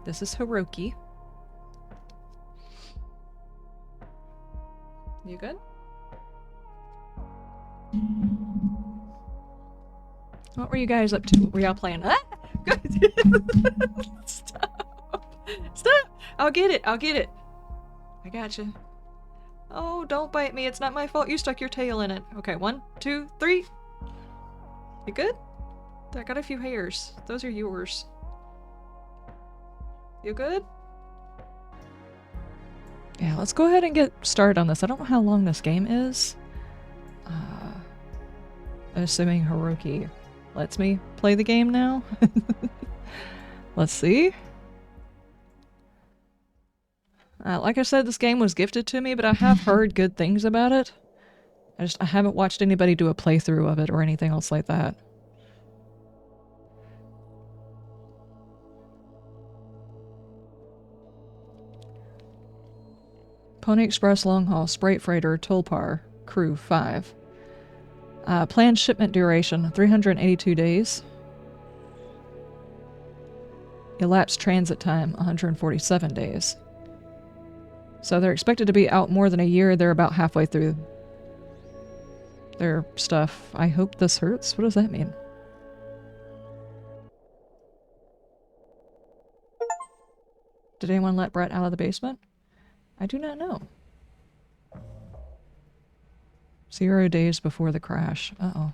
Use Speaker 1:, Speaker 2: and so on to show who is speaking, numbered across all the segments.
Speaker 1: This is Hiroki. You good? What were you guys up to? Were y'all playing? Ah! Good. Stop. Stop. I'll get it. I'll get it. I gotcha. Oh, don't bite me. It's not my fault you stuck your tail in it. Okay, 1, 2, 3. You good? I got a few hairs. Those are yours. You good? Yeah, let's go ahead and get started on this. I don't know how long this game is. Assuming Hiroki lets me play the game now. Let's see. Like I said, this game was gifted to me, but I have heard good things about it. I haven't watched anybody do a playthrough of it or anything else like that. Pony Express Long Haul, Sprite Freighter, Tulpar, Crew 5. Planned shipment duration, 382 days. Elapsed transit time, 147 days. So they're expected to be out more than a year. They're about halfway through their stuff. I hope this hurts. What does that mean? Did anyone let Brett out of the basement? I do not know. 0 days before the crash. Uh-oh.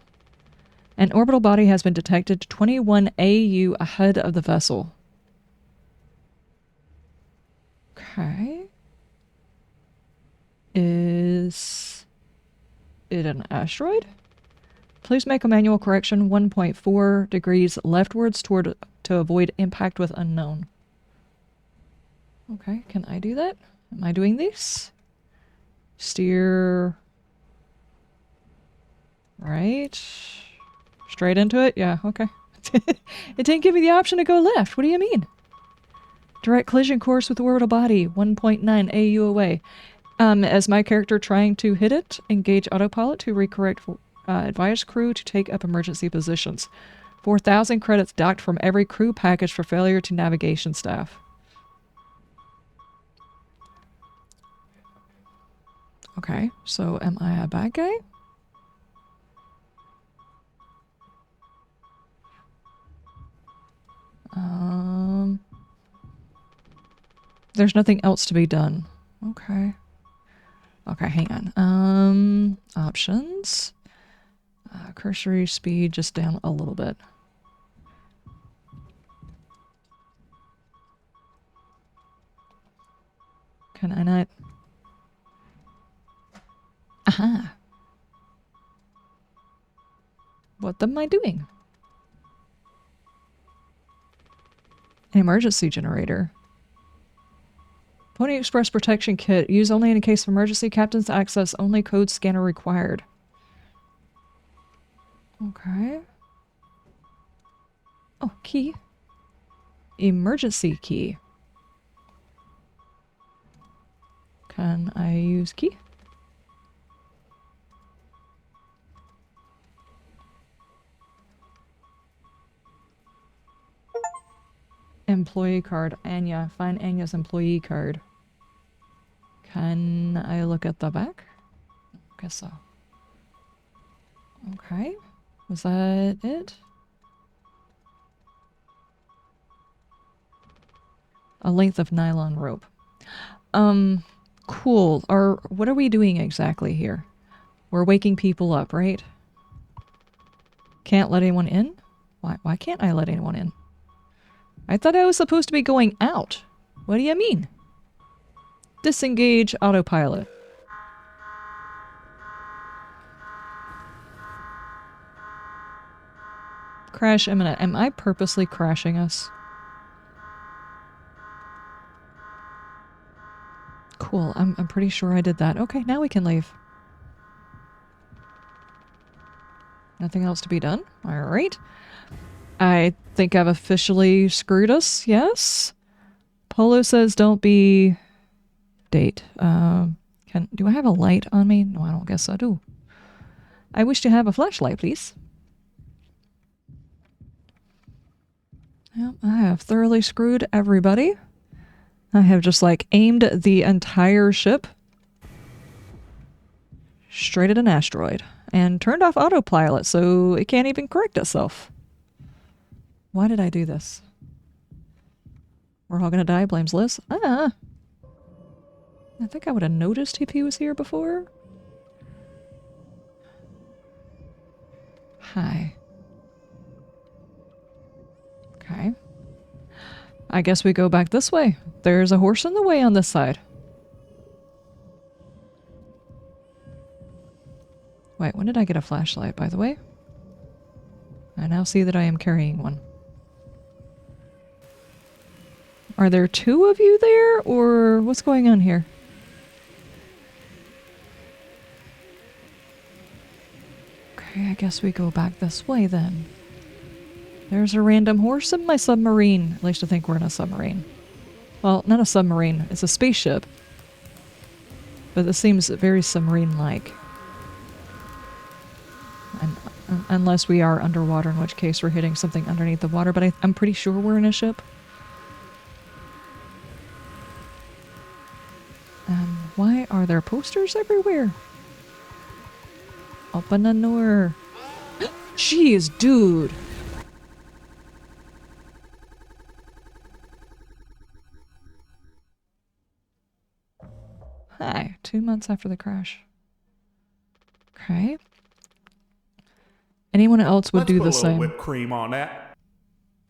Speaker 1: An orbital body has been detected 21 AU ahead of the vessel. Okay. Is it an asteroid? Please make a manual correction 1.4 degrees leftwards to avoid impact with unknown. Okay, can I do that? Am I doing this? Steer right. Straight into it? Yeah, okay. It didn't give me the option to go left. What do you mean? Direct collision course with the orbital body, 1.9 AU away. As my character trying to hit it, engage autopilot to recorrect, advise crew to take up emergency positions. 4,000 credits docked from every crew package for failure to navigation staff. Okay, so am I a bad guy? There's nothing else to be done. Okay. Okay, hang on. Options. Cursory speed just down a little bit. Can I not? Aha. What am I doing? An emergency generator. Pony Express protection kit. Use only in case of emergency. Captain's access. Only code scanner required. Okay. Oh, key. Emergency key. Can I use key? Employee card. Anya. Find Anya's employee card. Can I look at the back? Guess so. Okay. Was that it? A length of nylon rope. Cool. What are we doing exactly here? We're waking people up, right? Can't let anyone in? Why can't I let anyone in? I thought I was supposed to be going out. What do you mean? Disengage autopilot. Crash imminent. Am I purposely crashing us? Cool. I'm pretty sure I did that. Okay, now we can leave. Nothing else to be done? Alright. I think I've officially screwed us, yes? Polo says don't be... Date. Do I have a light on me? No, I don't guess I do. I wish to have a flashlight, please. Yep, I have thoroughly screwed everybody. I have just like aimed the entire ship straight at an asteroid and turned off autopilot so it can't even correct itself. Why did I do this? We're all gonna die, blames Liz. I think I would have noticed if he was here before. Hi. Okay. I guess we go back this way. There's a horse in the way on this side. Wait, when did I get a flashlight, by the way? I now see that I am carrying one. Are there two of you there, or what's going on here? Okay, I guess we go back this way then. There's a random horse in my submarine. At least I think we're in a submarine. Well, not a submarine. It's a spaceship. But this seems very submarine-like. Unless we are underwater, in which case we're hitting something underneath the water. But I'm pretty sure we're in a ship. Why are there posters everywhere? Open the door. Jeez, dude. Hi, 2 months after the crash. Okay. Anyone else would do the same.
Speaker 2: Let's put a little whipped cream on that.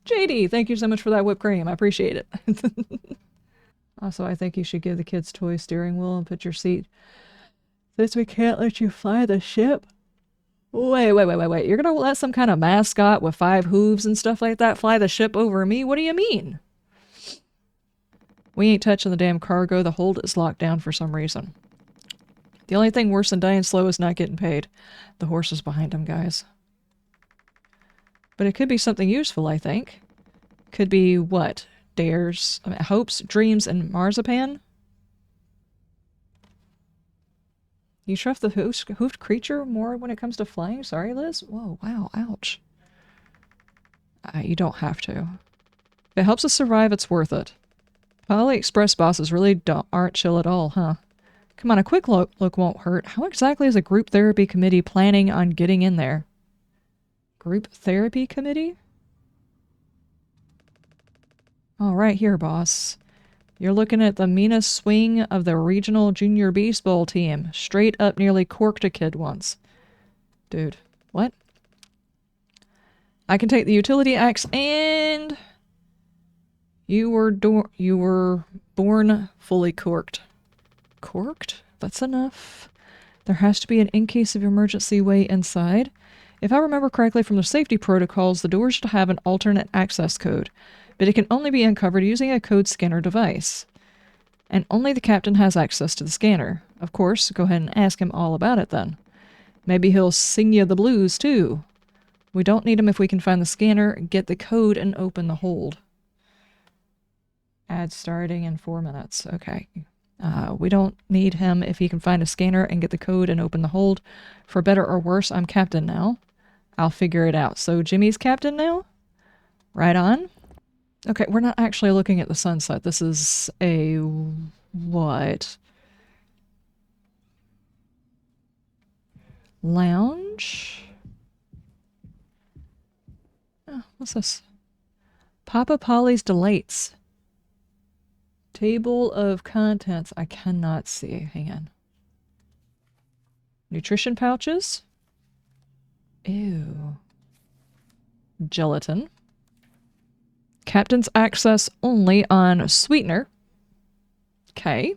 Speaker 1: JD, thank you so much for that whipped cream. I appreciate it. Also, I think you should give the kids toy steering wheel and put your seat. Since we can't let you fly the ship. Wait. You're gonna let some kind of mascot with 5 hooves and stuff like that fly the ship over me? What do you mean? We ain't touching the damn cargo. The hold is locked down for some reason. The only thing worse than dying slow is not getting paid. The horse is behind him, guys. But it could be something useful, I think. Could be what? Dares, hopes, dreams, and marzipan? You trust the hoofed creature more when it comes to flying? Sorry, Liz? Whoa, wow, ouch. You don't have to. If it helps us survive, it's worth it. Poly Express bosses really aren't chill at all, huh? Come on, a quick look won't hurt. How exactly is a group therapy committee planning on getting in there? Group therapy committee? Oh, right here, boss. You're looking at the meanest swing of the regional junior baseball team. Straight up nearly corked a kid once. Dude, what? I can take the utility axe and... You were born fully corked. Corked? That's enough. There has to be an in case of emergency way inside. If I remember correctly from the safety protocols, the doors should have an alternate access code, but it can only be uncovered using a code scanner device. And only the captain has access to the scanner. Of course, go ahead and ask him all about it then. Maybe he'll sing you the blues too. We don't need him if we can find the scanner, get the code, and open the hold. Ad starting in 4 minutes. Okay. We don't need him if he can find a scanner and get the code and open the hold. For better or worse, I'm captain now. I'll figure it out. So Jimmy's captain now? Right on. Okay, we're not actually looking at the sunset. This is a... what? Lounge? Oh, what's this? Papa Polly's Delights. Table of contents. I cannot see. Hang on. Nutrition pouches. Ew. Gelatin. Captain's access only on sweetener. Okay.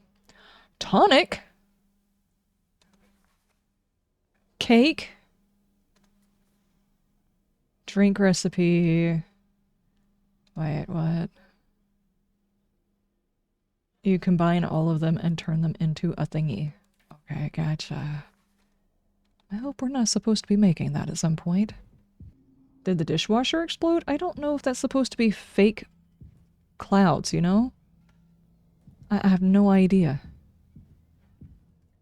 Speaker 1: Tonic. Cake. Drink recipe. Wait, what? You combine all of them and turn them into a thingy. Okay, gotcha. I hope we're not supposed to be making that at some point. Did the dishwasher explode? I don't know if that's supposed to be fake clouds, you know? I have no idea.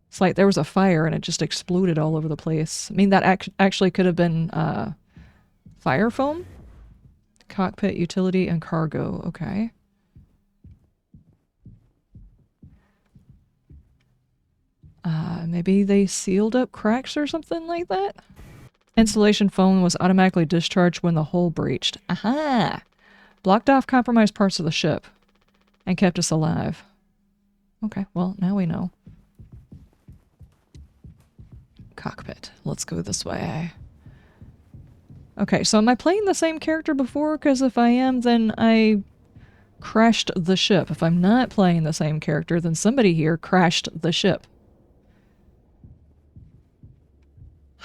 Speaker 1: It's like there was a fire and it just exploded all over the place. I mean, that actually could have been fire foam. cockpit, utility, and cargo. Okay. Maybe they sealed up cracks or something like that? Insulation foam was automatically discharged when the hull breached. Aha! Blocked off compromised parts of the ship and kept us alive. Okay, well, now we know. Cockpit. Let's go this way. Okay, so am I playing the same character before? Because if I am, then I crashed the ship. If I'm not playing the same character, then somebody here crashed the ship.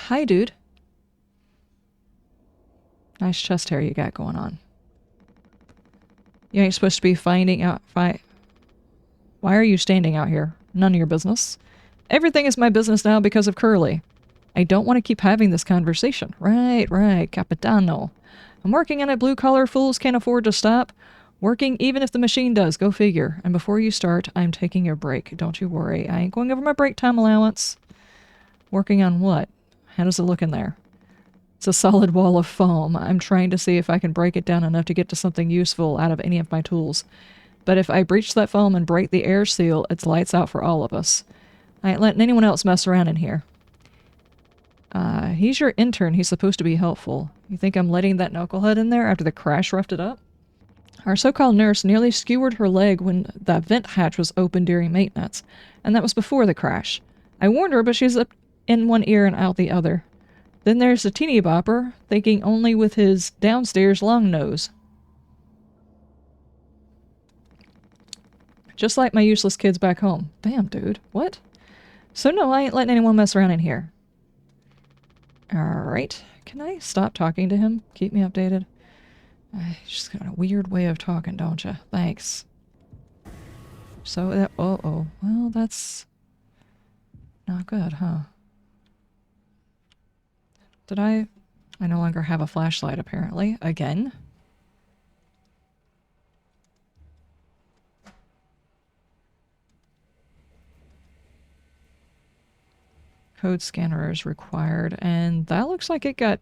Speaker 1: Hi, dude. Nice chest hair you got going on. You ain't supposed to be finding out... Why are you standing out here? None of your business. Everything is my business now because of Curly. I don't want to keep having this conversation. Right, Capitano. I'm working on it. Blue-collar fools can't afford to stop. Working even if the machine does. Go figure. And before you start, I'm taking a break. Don't you worry. I ain't going over my break time allowance. Working on what? How does it look in there? It's a solid wall of foam. I'm trying to see if I can break it down enough to get to something useful out of any of my tools. But if I breach that foam and break the air seal, it's lights out for all of us. I ain't letting anyone else mess around in here. He's your intern. He's supposed to be helpful. You think I'm letting that knucklehead in there after the crash roughed it up? Our so-called nurse nearly skewered her leg when the vent hatch was open during maintenance, and that was before the crash. I warned her, but she's up in one ear and out the other. Then there's the teeny bopper, thinking only with his downstairs long nose. Just like my useless kids back home. Damn, dude. What? So no, I ain't letting anyone mess around in here. Alright. Can I stop talking to him? Keep me updated. He's just got a weird way of talking, don't you? Thanks. So that... Uh-oh. Well, that's... not good, huh? Did I... I no longer have a flashlight, apparently. Again. Code scanner is required, and that looks like it got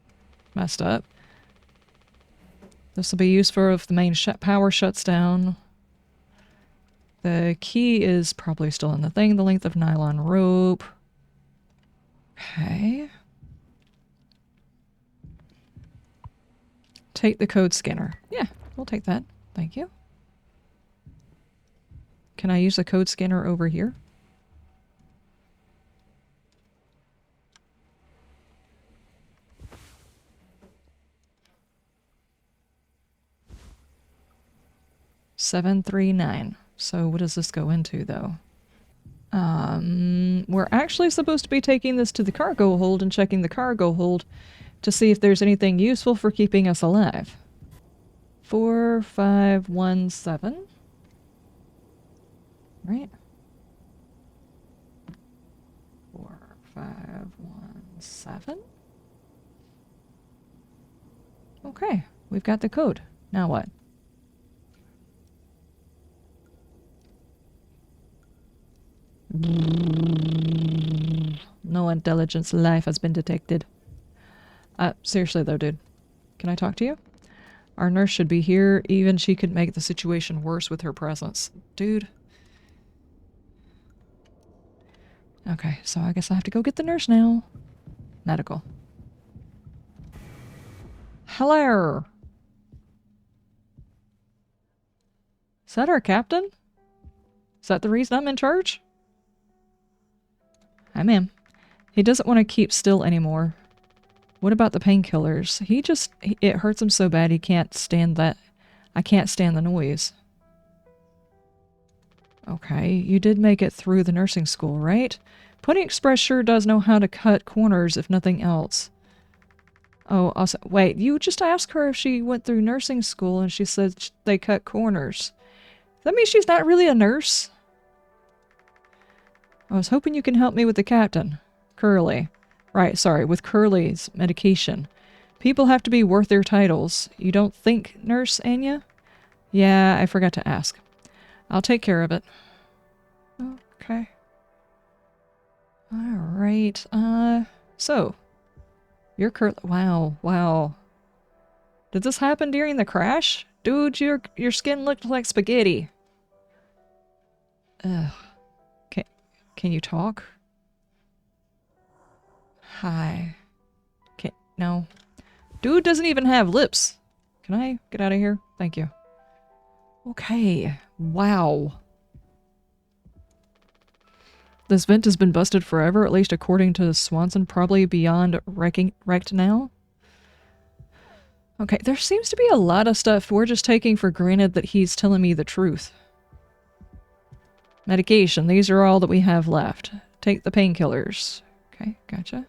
Speaker 1: messed up. This will be used for if the main power shuts down. The key is probably still in the thing. The length of nylon rope. Okay. Take the code scanner. Yeah, we'll take that. Thank you. Can I use the code scanner over here? $739. So what does this go into, though? We're actually supposed to be taking this to the cargo hold and checking the cargo hold to see if there's anything useful for keeping us alive. 4517. Right? 4517. Okay, we've got the code. Now what? No intelligence life has been detected. Seriously though, dude. Can I talk to you? Our nurse should be here. Even she could make the situation worse with her presence. Dude. Okay, so I guess I have to go get the nurse now. Medical. Hello. Is that our captain? Is that the reason I'm in charge? Hi, ma'am. He doesn't want to keep still anymore. What about the painkillers? It hurts him so bad he can't stand that. I can't stand the noise. Okay, you did make it through the nursing school, right? Pony Express sure does know how to cut corners, if nothing else. Oh, also, wait, you just asked her if she went through nursing school and she said they cut corners. That means she's not really a nurse? I was hoping you can help me with the captain. Curly. Right, sorry, with Curly's medication. People have to be worth their titles. You don't think, Nurse Anya? Yeah, I forgot to ask. I'll take care of it. Okay. Alright, so. You're Curly. Wow, wow. Did this happen during the crash? Dude, your skin looked like spaghetti. Ugh. Can you talk? Hi. Okay, no. Dude doesn't even have lips. Can I get out of here? Thank you. Okay. Wow. This vent has been busted forever, at least according to Swanson, probably beyond wrecked now. Okay, there seems to be a lot of stuff we're just taking for granted that he's telling me the truth. Medication, these are all that we have left. Take the painkillers. Okay, gotcha.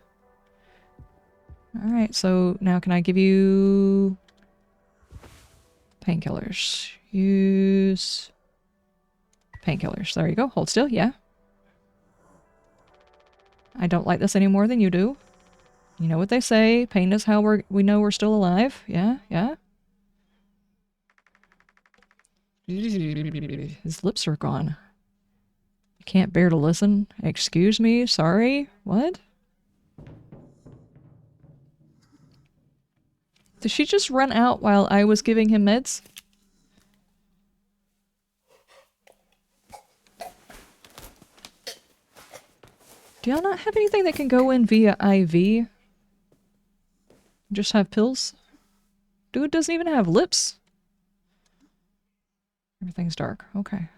Speaker 1: Alright, so now can I give you painkillers? Use painkillers. There you go. Hold still, yeah. I don't like this any more than you do. You know what they say, pain is how we know we're still alive. Yeah, yeah. His lips are gone. You can't bear to listen? Excuse me? Sorry? What? Did she just run out while I was giving him meds? Do y'all not have anything that can go in via IV? Just have pills? Dude doesn't even have lips. Everything's dark. Okay.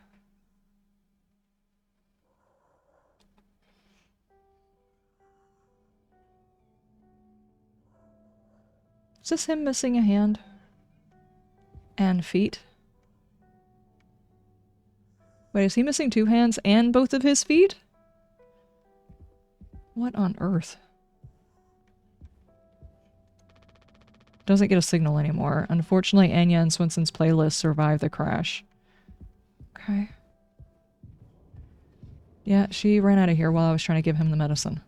Speaker 1: Is this him missing a hand? And feet? Wait, is he missing 2 hands and both of his feet? What on earth? Doesn't get a signal anymore. Unfortunately, Anya and Swenson's playlist survived the crash. Okay. Yeah, she ran out of here while I was trying to give him the medicine.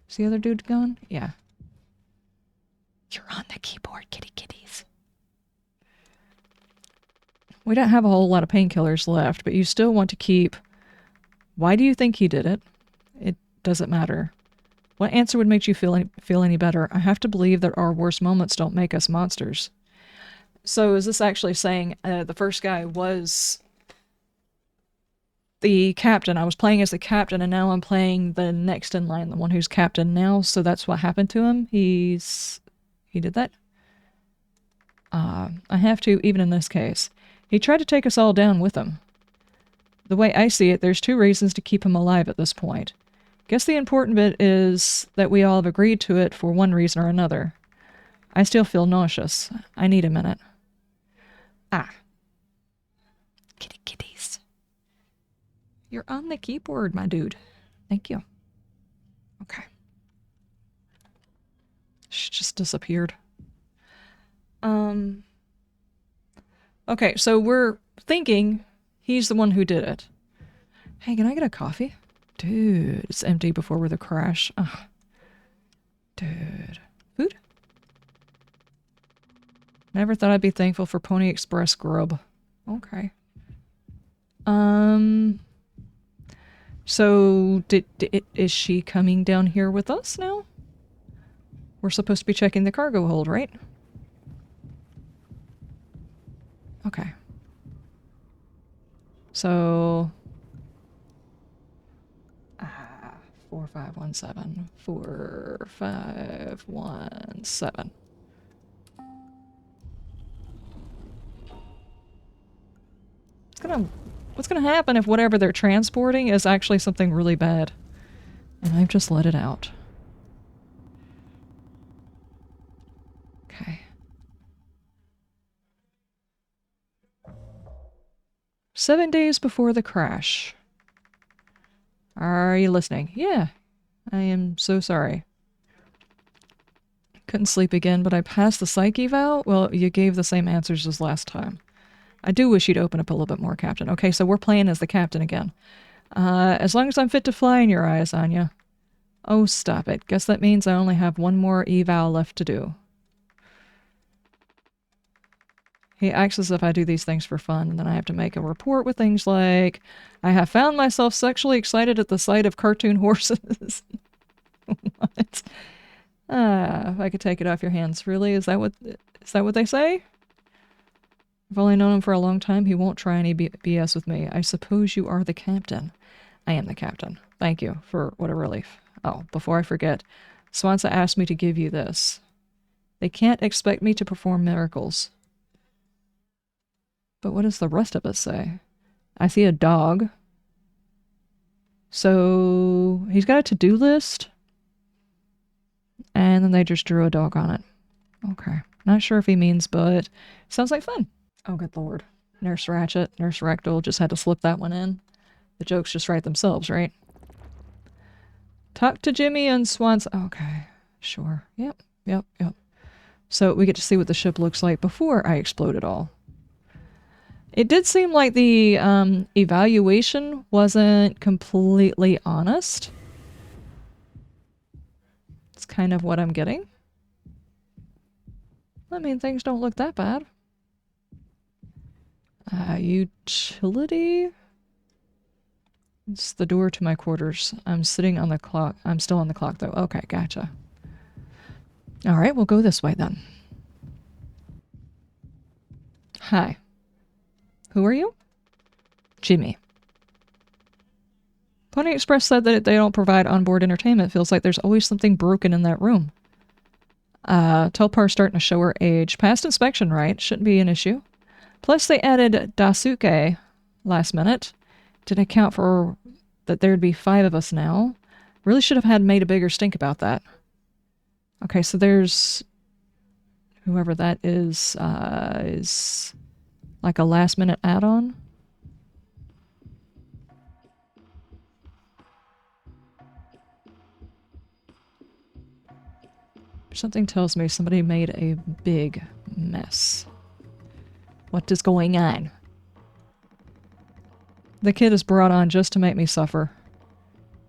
Speaker 1: Is the other dude gone? Yeah. You're on the keyboard, kitty kitties. We don't have a whole lot of painkillers left, but you still want to keep... Why do you think he did it? It doesn't matter. What answer would make you feel any better? I have to believe that our worst moments don't make us monsters. So is this actually saying the first guy was the captain? I was playing as the captain, and now I'm playing the next in line, the one who's captain now, so that's what happened to him? He did that? I have to, even in this case. He tried to take us all down with him. The way I see it, there's 2 reasons to keep him alive at this point. Guess the important bit is that we all have agreed to it for one reason or another. I still feel nauseous. I need a minute. Ah. Kitty kitties. You're on the keyboard, my dude. Thank you. Okay. She just disappeared. Okay, so we're thinking he's the one who did it. Hey, can I get a coffee? Dude, it's empty before the crash. Ugh. Dude. Food? Never thought I'd be thankful for Pony Express grub. Okay. So, is she coming down here with us now? We're supposed to be checking the cargo hold, right? Okay. So... 4517. 4517. What's gonna happen if whatever they're transporting is actually something really bad? And I've just let it out. Okay. 7 days before the crash. Are you listening? Yeah. I am so sorry. Couldn't sleep again, but I passed the psych eval? Well, you gave the same answers as last time. I do wish you'd open up a little bit more, Captain. Okay, so we're playing as the captain again. As long as I'm fit to fly in your eyes, Anya. Oh, stop it. Guess that means I only have 1 more eval left to do. He acts as if I do these things for fun, and then I have to make a report with things like, I have found myself sexually excited at the sight of cartoon horses. What? If I could take it off your hands. Really? Is that what they say? I've only known him for a long time. He won't try any BS with me. I suppose you are the captain. I am the captain. Thank you for what a relief. Oh, before I forget, Swansa asked me to give you this. They can't expect me to perform miracles. But what does the rest of us say? I see a dog. So he's got a to-do list. And then they just drew a dog on it. Okay. Not sure if he means, but sounds like fun. Oh, good lord. Nurse Ratchet, Nurse Rectal just had to slip that one in. The jokes just write themselves, right? Talk to Jimmy and Swans. Okay. Sure. Yep. So we get to see what the ship looks like before I explode it all. It did seem like the evaluation wasn't completely honest. It's kind of what I'm getting. I mean, things don't look that bad. Utility? It's the door to my quarters. I'm sitting on the clock. I'm still on the clock, though. Okay, gotcha. Alright, we'll go this way, then. Hi. Who are you? Jimmy. Pony Express said that they don't provide onboard entertainment. Feels like there's always something broken in that room. Tulpar's starting to show her age. Past inspection, right? Shouldn't be an issue. Plus, they added Dasuke last minute. Didn't account for that there'd be 5 of us now. Really should have had made a bigger stink about that. Okay, so there's... whoever that is like a last minute add-on. Something tells me somebody made a big mess. What is going on? The kid is brought on just to make me suffer.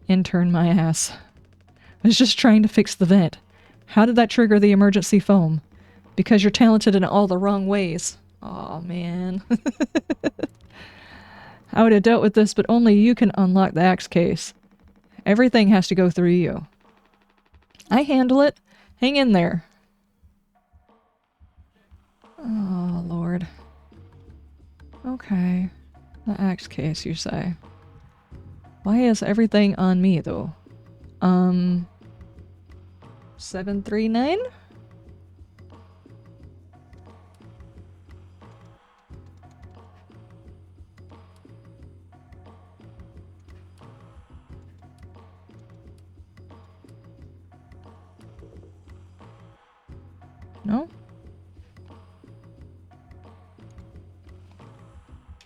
Speaker 1: Intern my ass. I was just trying to fix the vent. How did that trigger the emergency foam? Because you're talented in all the wrong ways. Aw, man. I would have dealt with this, but only you can unlock the axe case. Everything has to go through you. I handle it. Hang in there. Oh, Lord. Okay. The axe case, you say. Why is everything on me, though? 739? No?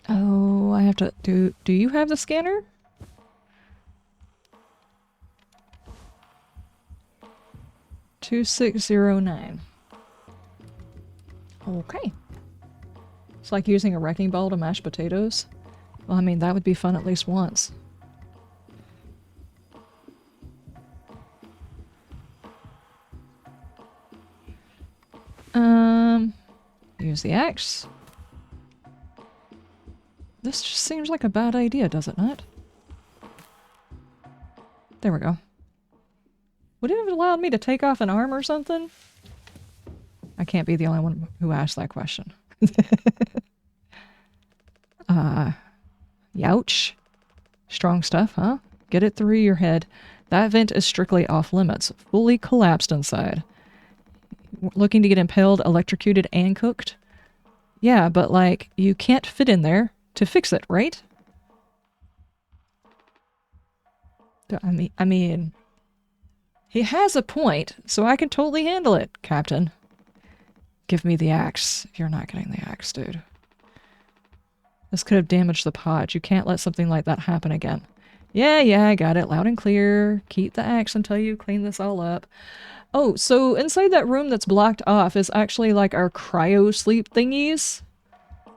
Speaker 1: Oh, I have to... Do you have the scanner? $2609. Okay. It's like using a wrecking ball to mash potatoes. Well, I mean, that would be fun at least once. Use the axe. This just seems like a bad idea, does it not? There we go. Would it have allowed me to take off an arm or something? I can't be the only one who asked that question. Youch. Strong stuff, huh? Get it through your head. That vent is strictly off limits. Fully collapsed inside. Looking to get impaled, electrocuted, and cooked? Yeah, but like, you can't fit in there to fix it, right? I mean, he has a point, so I can totally handle it, Captain. Give me the axe. You're not getting the axe, dude. This could have damaged the pod. You can't let something like that happen again. Yeah, I got it. Loud and clear. Keep the axe until you clean this all up. Oh, so inside that room that's blocked off is actually like our cryo sleep thingies.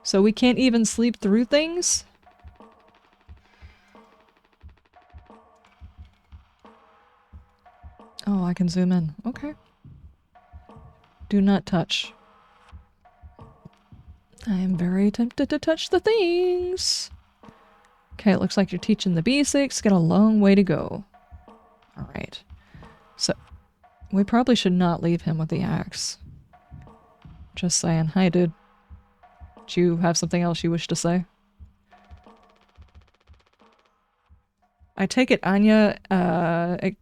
Speaker 1: So we can't even sleep through things? Oh, I can zoom in. Okay. Do not touch. I am very tempted to touch the things. Okay, it looks like you're teaching the basics. Got a long way to go. Alright. So, We probably should not leave him with the axe. Just saying. Hi, dude. Do you have something else you wish to say? I take it Anya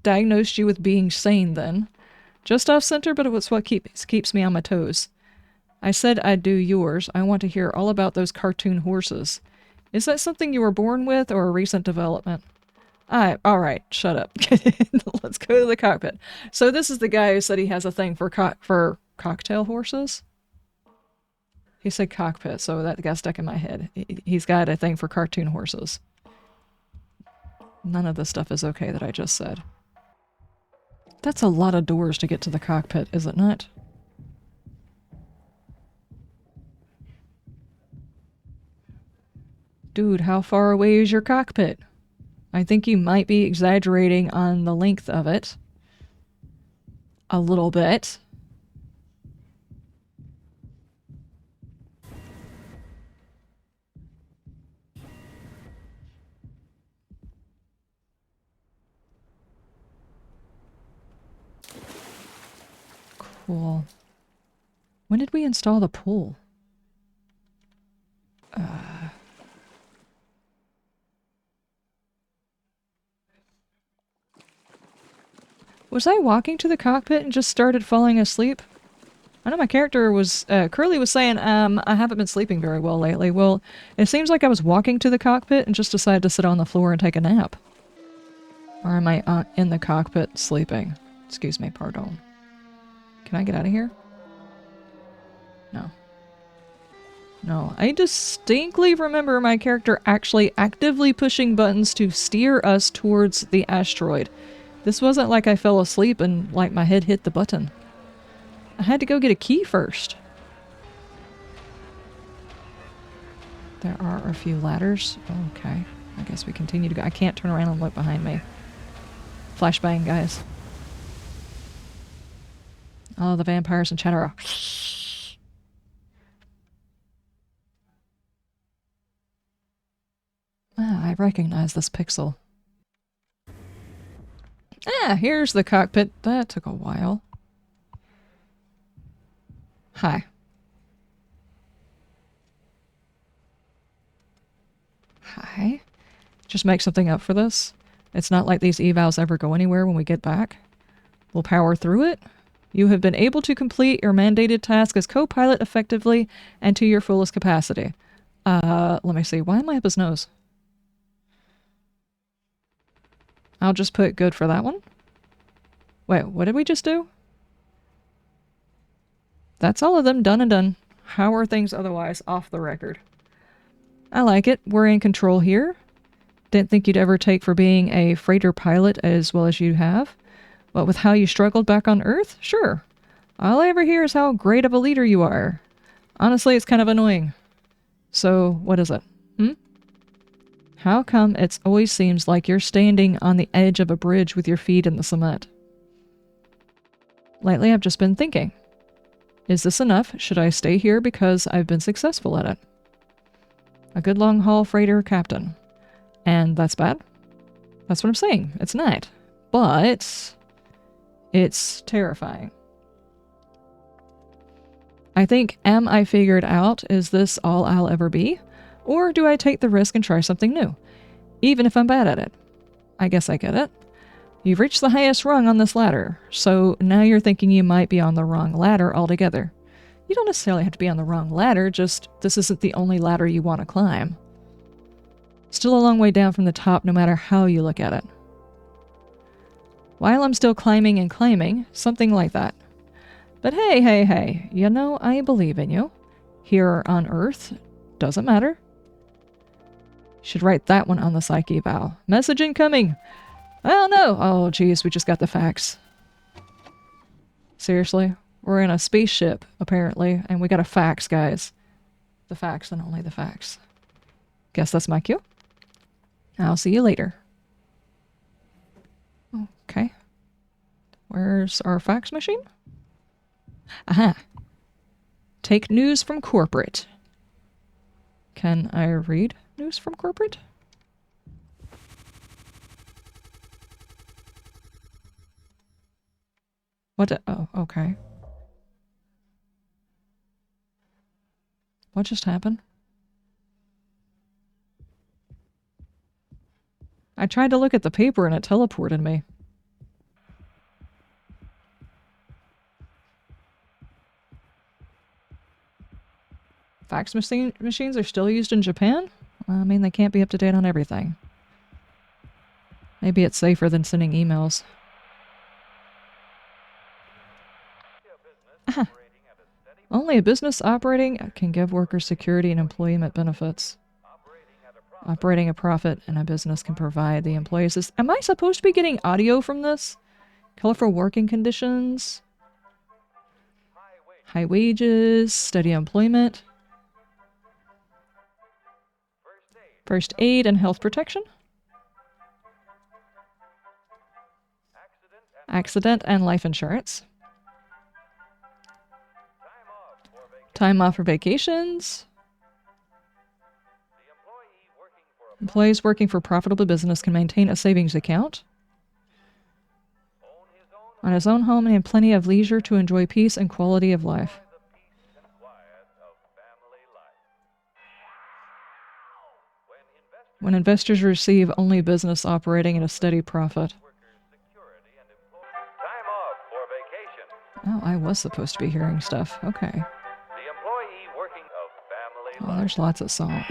Speaker 1: diagnosed you with being sane then. Just off center, but it was what keeps me on my toes. I said I'd do yours. I want to hear all about those cartoon horses. Is that something you were born with or a recent development? Alright, shut up. Let's go to the cockpit. So this is the guy who said he has a thing for cocktail horses? He said cockpit, so that got stuck in my head. He's got a thing for cartoon horses. None of this stuff is okay that I just said. That's a lot of doors to get to the cockpit, is it not? Dude, how far away is your cockpit? I think you might be exaggerating on the length of it. A little bit. Cool. When did we install the pool? Was I walking to the cockpit and just started falling asleep? I know my character was, Curly was saying, I haven't been sleeping very well lately. Well, it seems like I was walking to the cockpit and just decided to sit on the floor and take a nap. Or am I in the cockpit sleeping? Excuse me, pardon. Can I get out of here? No. No, I distinctly remember my character actually actively pushing buttons to steer us towards the asteroid. This wasn't like I fell asleep and like my head hit the button. I had to go get a key first. There are a few ladders. Okay. I guess we continue to go. I can't turn around and look behind me. Flashbang, guys. Oh, the vampires and chatter. Ah, I recognize this pixel. Ah, here's the cockpit. That took a while. Hi. Hi. Just make something up for this. It's not like these evals ever go anywhere when we get back. We'll power through it. You have been able to complete your mandated task as co-pilot effectively and to your fullest capacity. Let me see. Why am I up his nose? I'll just put good for that one. Wait, what did we just do? That's all of them done and done. How are things otherwise off the record? I like it. We're in control here. Didn't think you'd ever take for being a freighter pilot as well as you have. What with how you struggled back on Earth? Sure. All I ever hear is how great of a leader you are. Honestly, it's kind of annoying. So, what is it? How come it always seems like you're standing on the edge of a bridge with your feet in the cement? Lately, I've just been thinking. Is this enough? Should I stay here because I've been successful at it? A good long-haul freighter captain. And that's bad? That's what I'm saying. It's not. But it's terrifying. I think, am I figured out? Is this all I'll ever be? Or do I take the risk and try something new? Even if I'm bad at it. I guess I get it. You've reached the highest rung on this ladder, so now you're thinking you might be on the wrong ladder altogether. You don't necessarily have to be on the wrong ladder, just this isn't the only ladder you want to climb. Still a long way down from the top no matter how you look at it. While I'm still climbing and claiming, something like that. But hey, you know, I believe in you. Here on Earth, doesn't matter. Should write that one on the psyche eval. Message incoming! Oh no! Oh geez, we just got the fax. Seriously? We're in a spaceship, apparently, and we got a fax, guys. The fax and only the fax. Guess that's my cue. I'll see you later. Okay. Where's our fax machine? Aha! Take news from corporate. Can I read news from corporate? Oh, okay. What just happened? I tried to look at the paper and it teleported me. Fax machines are still used in Japan? Well, I mean, they can't be up to date on everything. Maybe it's safer than sending emails. Only a business operating can give workers security and employment benefits. Operating a profit and a business can provide the employees this. Am I supposed to be getting audio from this? Colorful working conditions. High wages. Steady employment. First aid and health protection. Accident and life insurance. Time off for vacations. Employees working for a profitable business can maintain a savings account. On his own home and have plenty of leisure to enjoy peace and quality of life. When investors receive only business operating at a steady profit. Oh, I was supposed to be hearing stuff. Okay. Oh, there's lots of sounds.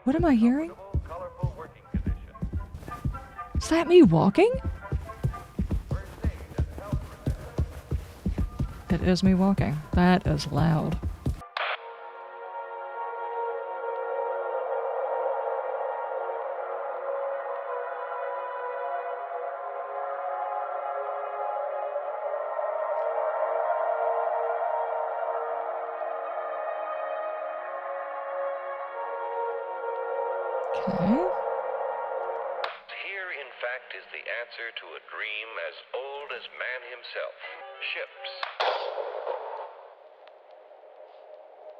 Speaker 1: What am I hearing? Is that me walking? It is me walking. That is loud. Okay.
Speaker 3: Here, in fact, is the answer to a dream as old as man himself. Ships.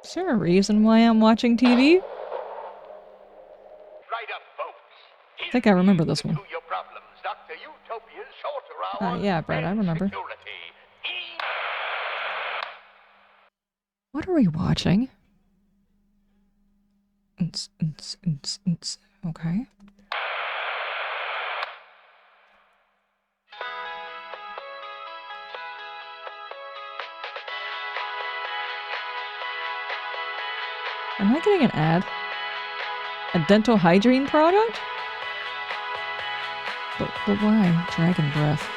Speaker 1: Is there a reason why I'm watching TV?
Speaker 3: Right up, folks.
Speaker 1: I think I remember this one.
Speaker 3: Your problems, Dr. Utopia's short
Speaker 1: Yeah, Brad, I remember. What are we watching? Okay. Am I getting an ad? A dental hygiene product? But why? Dragon breath.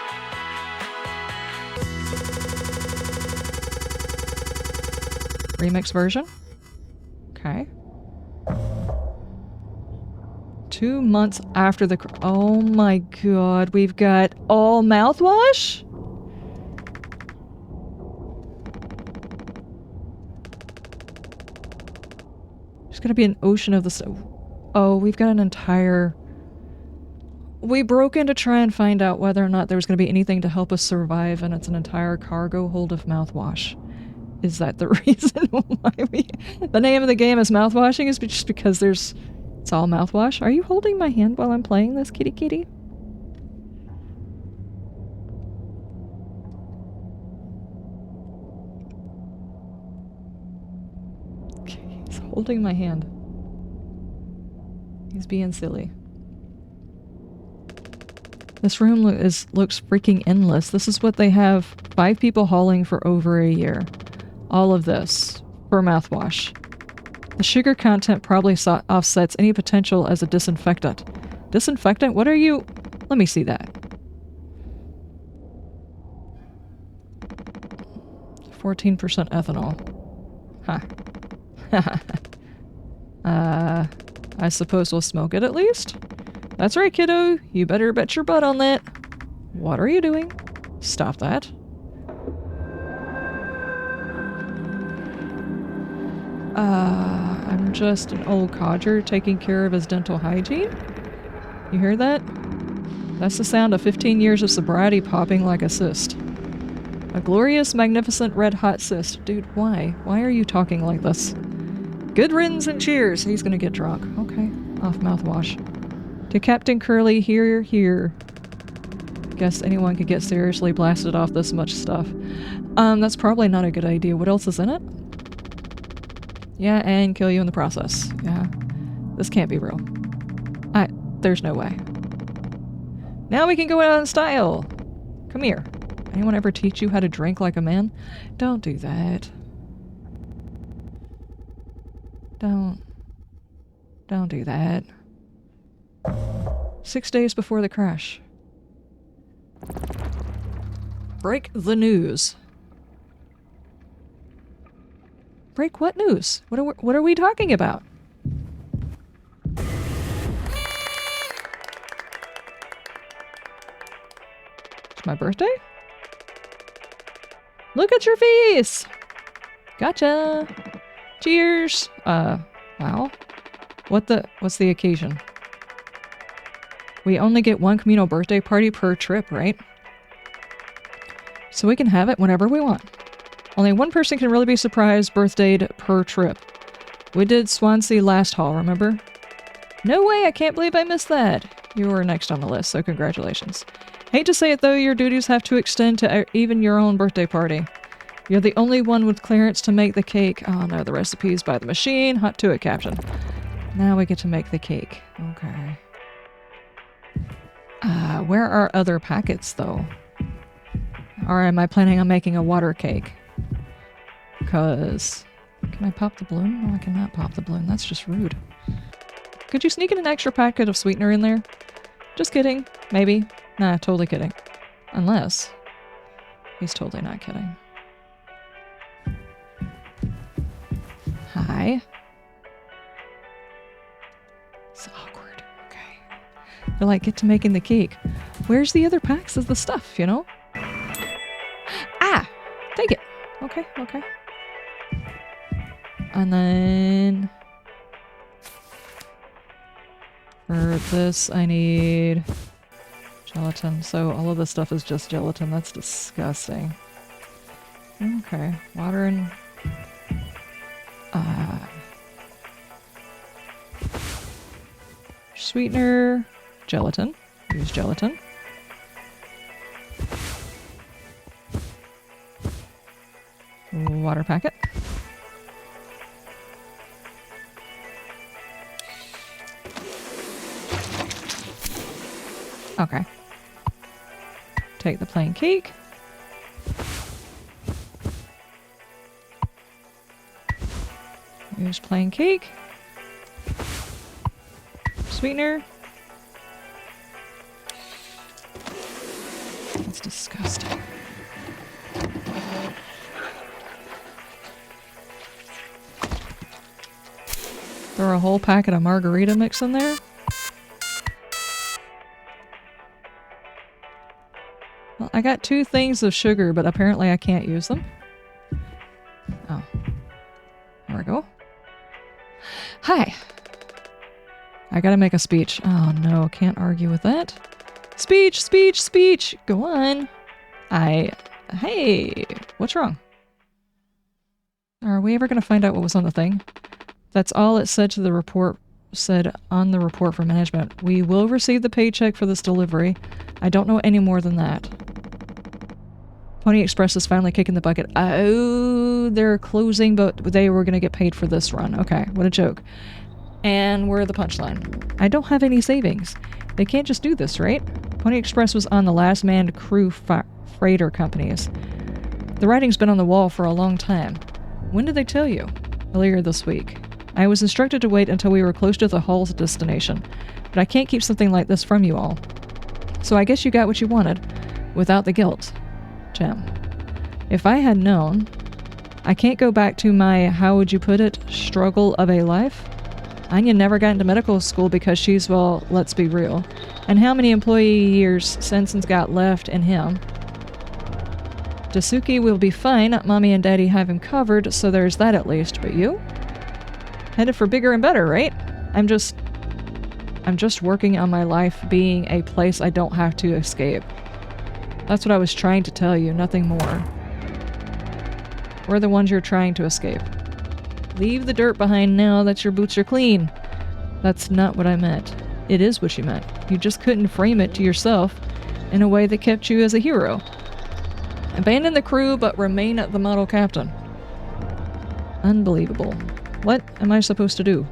Speaker 1: Remix version? Okay. 2 months after the... Oh my god, we've got all mouthwash? There's gonna be an ocean of this... Oh, we've got an entire... We broke in to try and find out whether or not there was gonna be anything to help us survive, and it's an entire cargo hold of mouthwash. Is that the reason why we... The name of the game is mouthwashing is just because there's... It's all mouthwash. Are you holding my hand while I'm playing this, kitty kitty? Okay, he's holding my hand. He's being silly. This room looks freaking endless. This is what they have 5 people hauling for over a year. All of this for mouthwash. The sugar content probably offsets any potential as a disinfectant. Disinfectant? What are you... Let me see that. 14% ethanol. Huh. I suppose we'll smoke it at least? That's right, kiddo. You better bet your butt on that. What are you doing? Stop that. I'm just an old codger taking care of his dental hygiene. You hear that? That's the sound of 15 years of sobriety popping like a cyst. A glorious, magnificent, red-hot cyst. Dude, why? Why are you talking like this? Good riddance and cheers. He's gonna get drunk. Okay. Off mouthwash. To Captain Curly, here, here. Guess anyone could get seriously blasted off this much stuff. That's probably not a good idea. What else is in it? Yeah, and kill you in the process. Yeah. This can't be real. There's no way. Now we can go out in style. Come here. Anyone ever teach you how to drink like a man? Don't do that. Don't do that. 6 days before the crash. Break the news. Break what news? What are we talking about? It's my birthday? Look at your face! Gotcha! Cheers! Wow. What's the occasion? We only get one communal birthday party per trip, right? So we can have it whenever we want. Only one person can really be surprised birthdayed per trip. We did Swansea last haul, remember? No way, I can't believe I missed that. You were next on the list, so congratulations. Hate to say it though, your duties have to extend to even your own birthday party. You're the only one with clearance to make the cake. Oh no, the recipe's by the machine. Hot to it, caption. Now we get to make the cake. Okay. Where are other packets though? Or am I planning on making a water cake? Because... Can I pop the balloon? No, I cannot pop the balloon. That's just rude. Could you sneak in an extra packet of sweetener in there? Just kidding. Maybe. Nah, totally kidding. Unless... He's totally not kidding. Hi. It's awkward. Okay. They're like, get to making the cake. Where's the other packs of the stuff, you know? Ah! Take it! Okay, okay. And then... For this, I need... gelatin. So all of this stuff is just gelatin. That's disgusting. Okay. Water and... sweetener, gelatin. Use gelatin. Water packet. Okay. Take the plain cake. Use plain cake. Sweetener. That's disgusting. Throw a whole packet of margarita mix in there. Well, I got 2 things of sugar, but apparently I can't use them. Oh. There we go. Hi. I gotta make a speech. Oh no, can't argue with that. Speech, speech, speech! Go on. Hey, what's wrong? Are we ever gonna find out what was on the thing? That's all it said to the report, said on the report for management. We will receive the paycheck for this delivery. I don't know any more than that. Pony Express is finally kicking the bucket. Oh, they're closing, but they were gonna get paid for this run. Okay, what a joke. And we're the punchline. I don't have any savings. They can't just do this, right? Pony Express was on the last manned crew freighter companies. The writing's been on the wall for a long time. When did they tell you? Earlier this week. I was instructed to wait until we were close to the hull's destination, but I can't keep something like this from you all. So I guess you got what you wanted, without the guilt. Jem. If I had known, I can't go back to my, how would you put it, struggle of a life? Anya never got into medical school because she's, well, let's be real. And how many employee years Senson's got left in him? Dasuki will be fine. Mommy and Daddy have him covered, so there's that at least. But you? Headed for bigger and better, right? I'm just working on my life being a place I don't have to escape. That's what I was trying to tell you, nothing more. We're the ones you're trying to escape. Leave the dirt behind now that your boots are clean. That's not what I meant. It is what she meant. You just couldn't frame it to yourself in a way that kept you as a hero. Abandon the crew, but remain the model captain. Unbelievable. What am I supposed to do?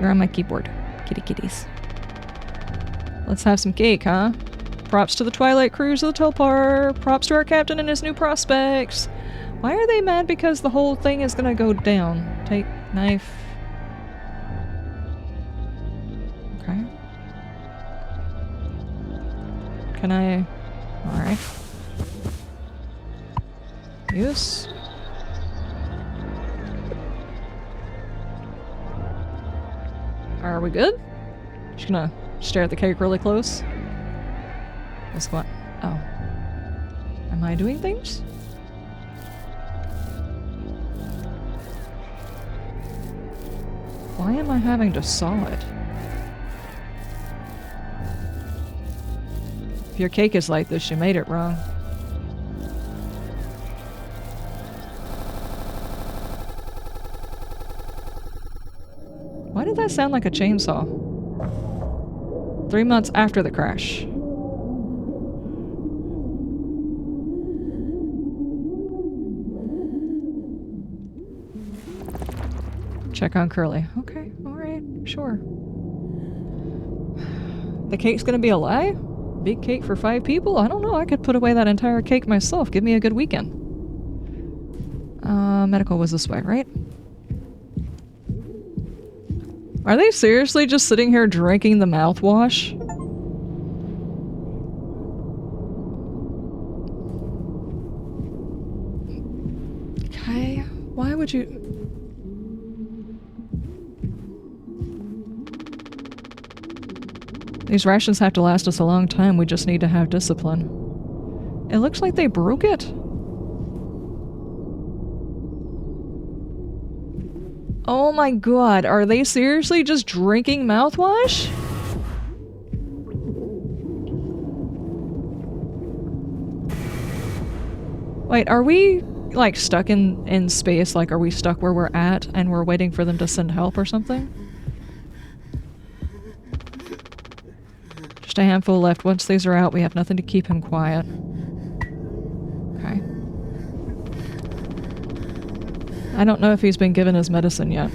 Speaker 1: You're on my keyboard. Kitty kitties. Let's have some cake, huh? Props to the Twilight crews of the Tulpar. Props to our captain and his new prospects. Why are they mad because the whole thing is gonna go down? Take knife. Okay. Can I... Alright. Use. Are we good? Just gonna stare at the cake really close. What's going... Oh. Am I doing things? Why am I having to saw it? If your cake is like this, you made it wrong. Why did that sound like a chainsaw? 3 months after the crash. Check on Curly. Okay, alright, sure. The cake's gonna be a lie? Big cake for 5 people? I don't know, I could put away that entire cake myself. Give me a good weekend. Medical was this way, right? Are they seriously just sitting here drinking the mouthwash? Okay, why would you... These rations have to last us a long time, we just need to have discipline. It looks like they broke it. Oh my god, are they seriously just drinking mouthwash? Wait, are we, like, stuck in space? Like, are we stuck where we're at and we're waiting for them to send help or something? Just a handful left. Once these are out, we have nothing to keep him quiet. Okay. I don't know if he's been given his medicine yet.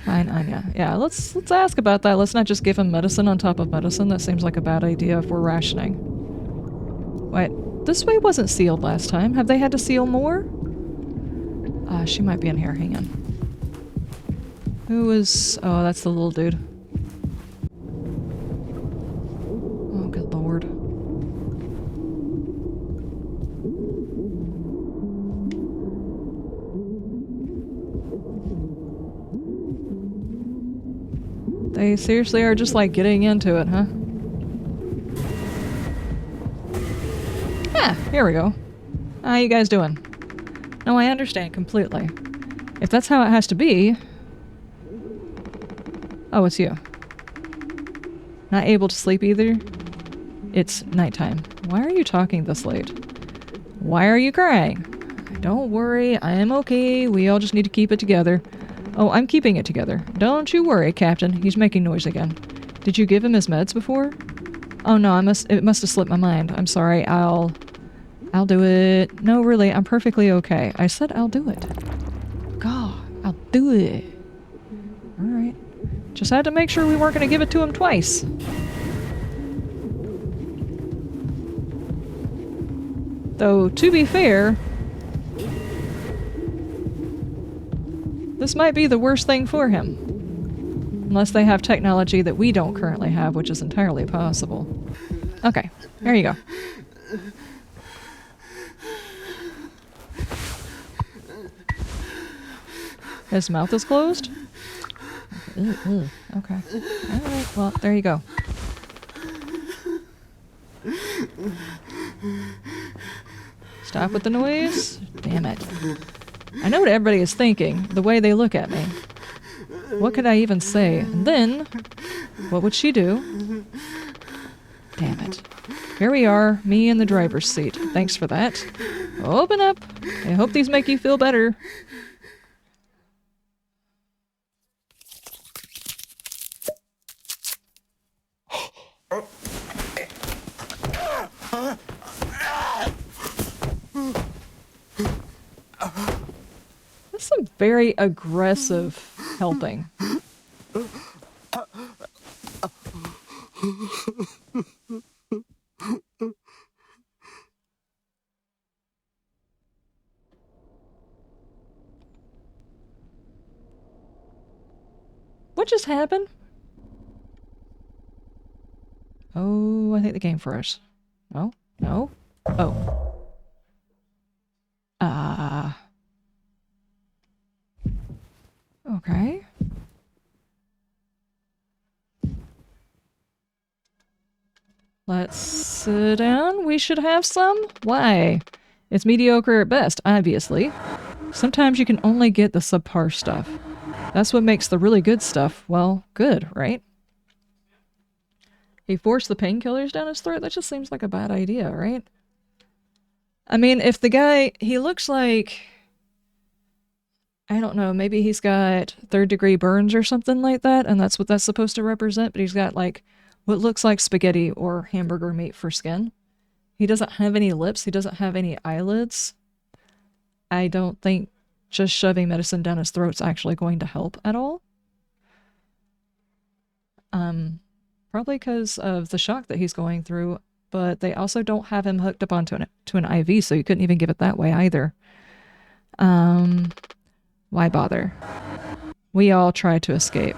Speaker 1: Fine, Anya. Yeah, let's ask about that. Let's not just give him medicine on top of medicine. That seems like a bad idea if we're rationing. Wait, this way wasn't sealed last time. Have they had to seal more? She might be in here. Hang on. Who is... Oh, that's the little dude. Oh, good lord. They seriously are just like getting into it, huh? Ah, here we go. How you guys doing? No, I understand completely. If that's how it has to be... Oh, it's you. Not able to sleep either? It's nighttime. Why are you talking this late? Why are you crying? Don't worry, I am okay. We all just need to keep it together. Oh, I'm keeping it together. Don't you worry, Captain. He's making noise again. Did you give him his meds before? Oh no, it must have slipped my mind. I'm sorry, I'll do it. No, really, I'm perfectly okay. I said I'll do it. God, I'll do it. Alright. Just had to make sure we weren't going to give it to him twice. Though, to be fair, this might be the worst thing for him. Unless they have technology that we don't currently have, which is entirely possible. Okay, there you go. His mouth is closed? Okay. Alright, well, there you go. Stop with the noise. Damn it. I know what everybody is thinking, the way they look at me. What could I even say? And then, what would she do? Damn it. Here we are, me in the driver's seat. Thanks for that. Open up. I hope these make you feel better. very aggressive helping. What just happened? Oh, I think the game froze. No? No? Oh. Okay. Let's sit down. We should have some. Why? It's mediocre at best, obviously. Sometimes you can only get the subpar stuff. That's what makes the really good stuff, well, good, right? He forced the painkillers down his throat? That just seems like a bad idea, right? I mean, if the guy, he looks like, I don't know, maybe he's got third-degree burns or something like that, and that's what that's supposed to represent, but he's got, like, what looks like spaghetti or hamburger meat for skin. He doesn't have any lips. He doesn't have any eyelids. I don't think just shoving medicine down his throat's actually going to help at all. Probably because of the shock that he's going through, but they also don't have him hooked up onto an IV, so you couldn't even give it that way either. Why bother? We all tried to escape.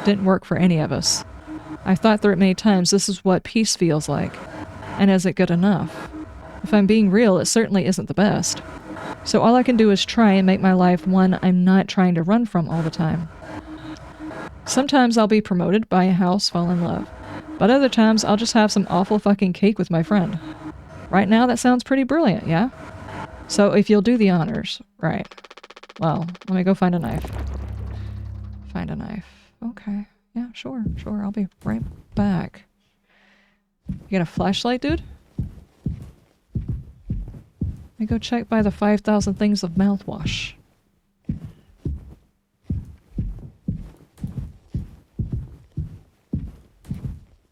Speaker 1: Didn't work for any of us. I've thought through it many times. This is what peace feels like. And is it good enough? If I'm being real, it certainly isn't the best. So all I can do is try and make my life one I'm not trying to run from all the time. Sometimes I'll be promoted, buy a house, fall in love. But other times I'll just have some awful fucking cake with my friend. Right now that sounds pretty brilliant, yeah? So if you'll do the honors. Right. Well, let me go find a knife. Find a knife. Okay. Yeah, sure. I'll be right back. You got a flashlight, dude? Let me go check by the 5,000 things of mouthwash.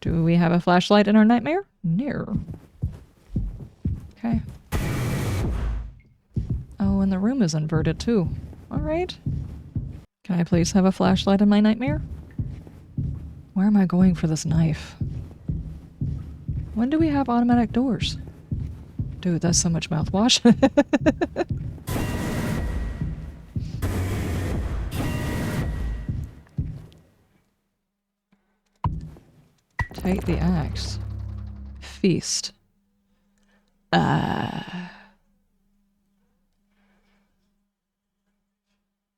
Speaker 1: Do we have a flashlight in our nightmare? No. Okay. Oh, and the room is inverted too. Alright. Can I please have a flashlight in my nightmare? Where am I going for this knife? When do we have automatic doors? Dude, that's so much mouthwash. Take the axe. Feast.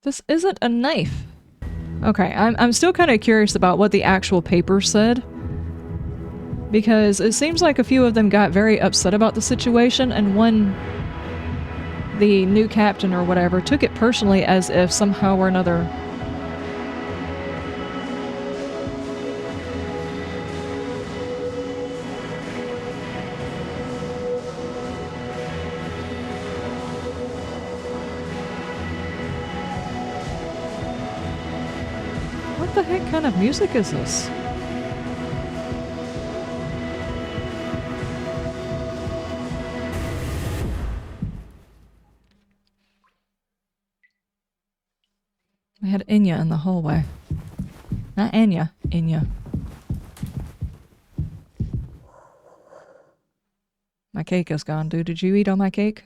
Speaker 1: This isn't a knife. Okay, I'm still kind of curious about what the actual paper said. Because it seems like a few of them got very upset about the situation, and one, the new captain or whatever, took it personally as if somehow or another what the heck kind of music is this? We had Inya in the hallway. Not Anya, Inya. My cake is gone, dude. Did you eat all my cake?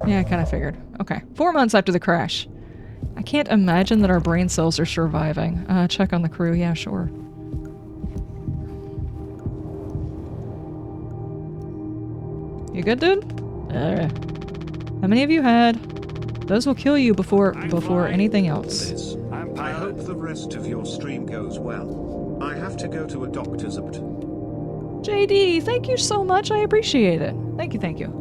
Speaker 1: Yeah, I kind of figured. Okay. 4 months after the crash. I can't imagine that our brain cells are surviving. Check on the crew. Yeah, sure. You good, dude? How many have you had? Those will kill you before anything else.
Speaker 4: I hope the rest of your stream goes well. I have to go to a doctor's appointment.
Speaker 1: JD, thank you so much. I appreciate it. Thank you.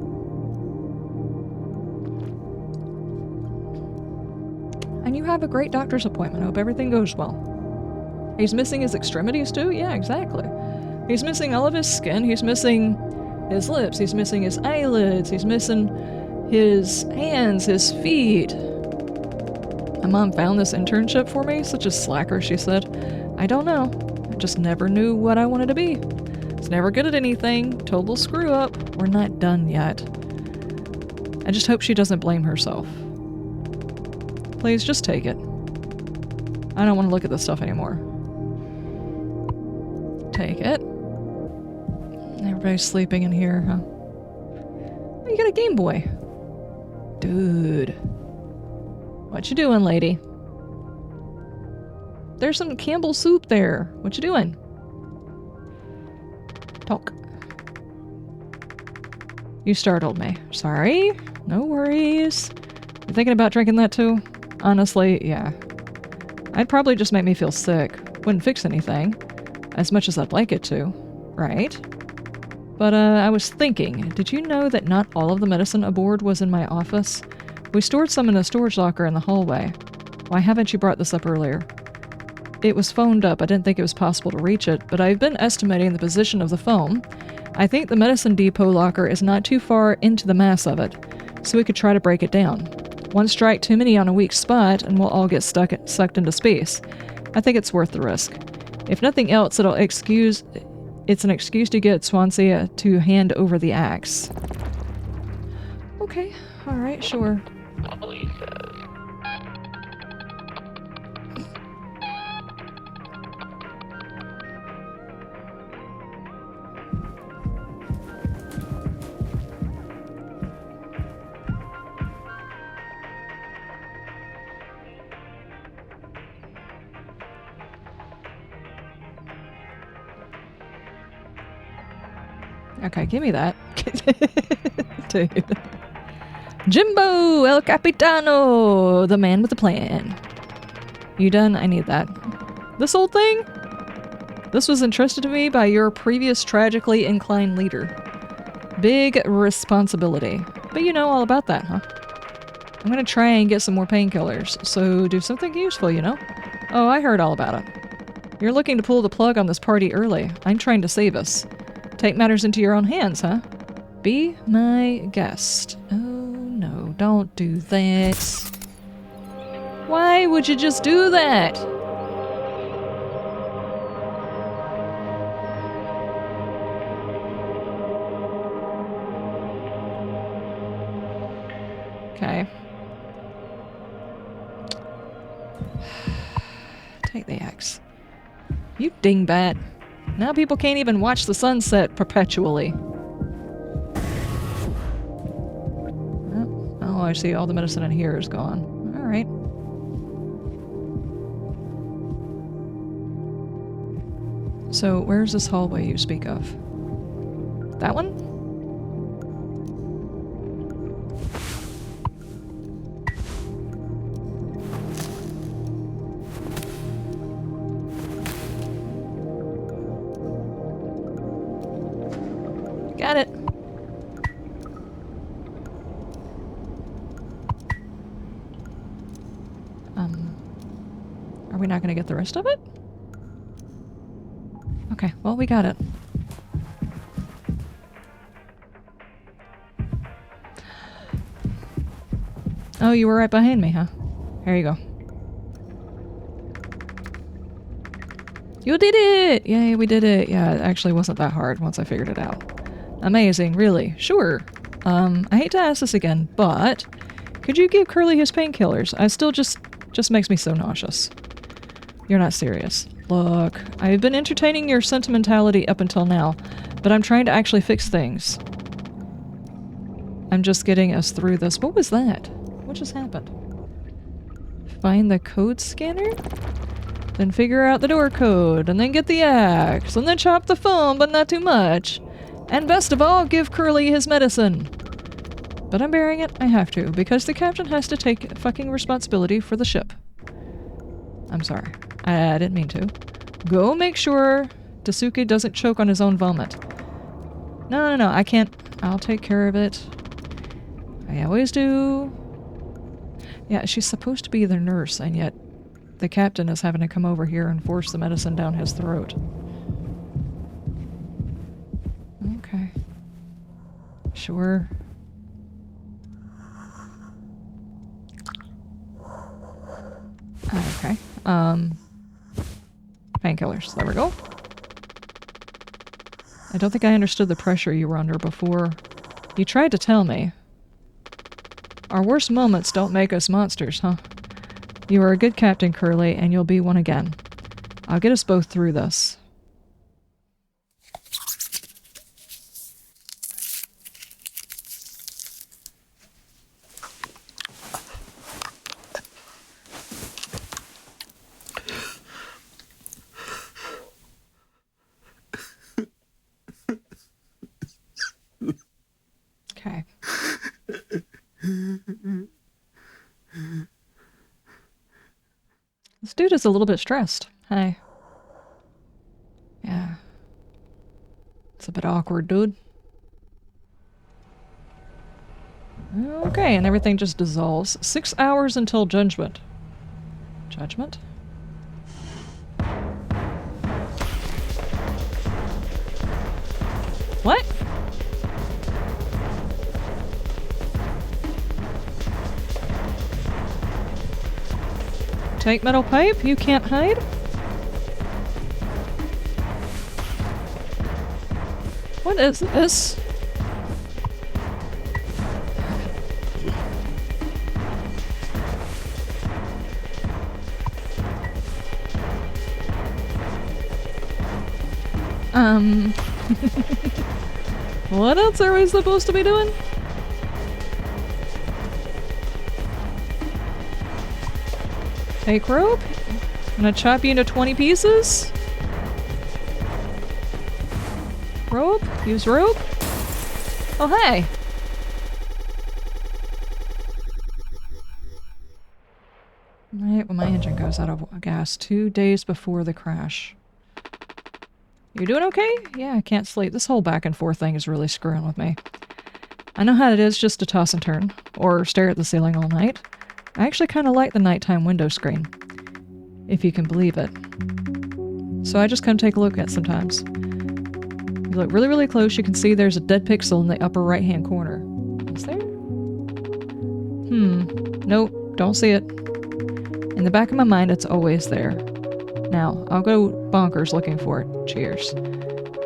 Speaker 1: And you have a great doctor's appointment. Hope everything goes well. He's missing his extremities too? Yeah, exactly. He's missing all of his skin. He's missing his lips. He's missing his eyelids. He's missing his hands, his feet. My mom found this internship for me, such a slacker, she said. I don't know. I just never knew what I wanted to be. Was never good at anything. Total screw up. We're not done yet. I just hope she doesn't blame herself. Please, just take it. I don't want to look at this stuff anymore. Take it. Everybody's sleeping in here, huh? Oh, you got a Game Boy. Dude. What you doing, lady? There's some Campbell soup there. What you doing? Talk. You startled me. Sorry. No worries. You thinking about drinking that too? Honestly, yeah. I'd probably just make me feel sick. Wouldn't fix anything. As much as I'd like it to. Right? But, I was thinking, did you know that not all of the medicine aboard was in my office? We stored some in a storage locker in the hallway. Why haven't you brought this up earlier? It was phoned up. I didn't think it was possible to reach it, but I've been estimating the position of the phone. I think the medicine depot locker is not too far into the mass of it, so we could try to break it down. One strike too many on a weak spot, and we'll all get sucked into space. I think it's worth the risk. If nothing else, it's an excuse to get Swansea to hand over the axe. Okay, alright, sure.
Speaker 3: Polly says.
Speaker 1: Okay, give me that. Dude. Jimbo, El Capitano, the man with the plan. You done? I need that. This old thing? This was entrusted to me by your previous tragically inclined leader. Big responsibility. But you know all about that, huh? I'm gonna try and get some more painkillers, so do something useful, you know? Oh, I heard all about it. You're looking to pull the plug on this party early. I'm trying to save us. Take matters into your own hands, huh? Be my guest. Oh no, don't do that. Why would you just do that? Okay. Take the axe. You dingbat. Now people can't even watch the sunset perpetually. Oh, I see. All the medicine in here is gone. Alright. So, where's this hallway you speak of? That one? Got it. Are we not going to get the rest of it? Okay, well, we got it. Oh, you were right behind me, huh? Here you go. You did it! Yay, we did it. Yeah, it actually wasn't that hard once I figured it out. Amazing, really. Sure. I hate to ask this again, but could you give Curly his painkillers? I still just makes me so nauseous. You're not serious. Look, I've been entertaining your sentimentality up until now, but I'm trying to actually fix things. I'm just getting us through this. What was that? What just happened? Find the code scanner? Then figure out the door code, and then get the axe, and then chop the phone, but not too much. And best of all, give Curly his medicine. But I'm bearing it. I have to, because the captain has to take fucking responsibility for the ship. I'm sorry. I didn't mean to. Go make sure Daisuke doesn't choke on his own vomit. No, I can't. I'll take care of it. I always do. Yeah, she's supposed to be the nurse, and yet the captain is having to come over here and force the medicine down his throat. Okay. Sure. Okay. Painkillers. There we go. I don't think I understood the pressure you were under before. You tried to tell me. Our worst moments don't make us monsters, huh? You are a good captain, Curly, and you'll be one again. I'll get us both through this. Okay. This dude is a little bit stressed. Hi. Yeah. It's a bit awkward, dude. Okay, and everything just dissolves. 6 hours until judgment. Judgment? What? Take metal pipe? You can't hide? What is this? What else are we supposed to be doing? Take rope? I'm gonna chop you into 20 pieces? Rope? Use rope? Oh, hey! Right when my engine goes out of gas 2 days before the crash. You doing okay? Yeah, I can't sleep. This whole back and forth thing is really screwing with me. I know how it is just to toss and turn, or stare at the ceiling all night. I actually kind of like the nighttime window screen, if you can believe it. So I just come take a look at it sometimes. You look really, really close, you can see there's a dead pixel in the upper right-hand corner. Is there? Nope, don't see it. In the back of my mind, it's always there. Now, I'll go bonkers looking for it. Cheers.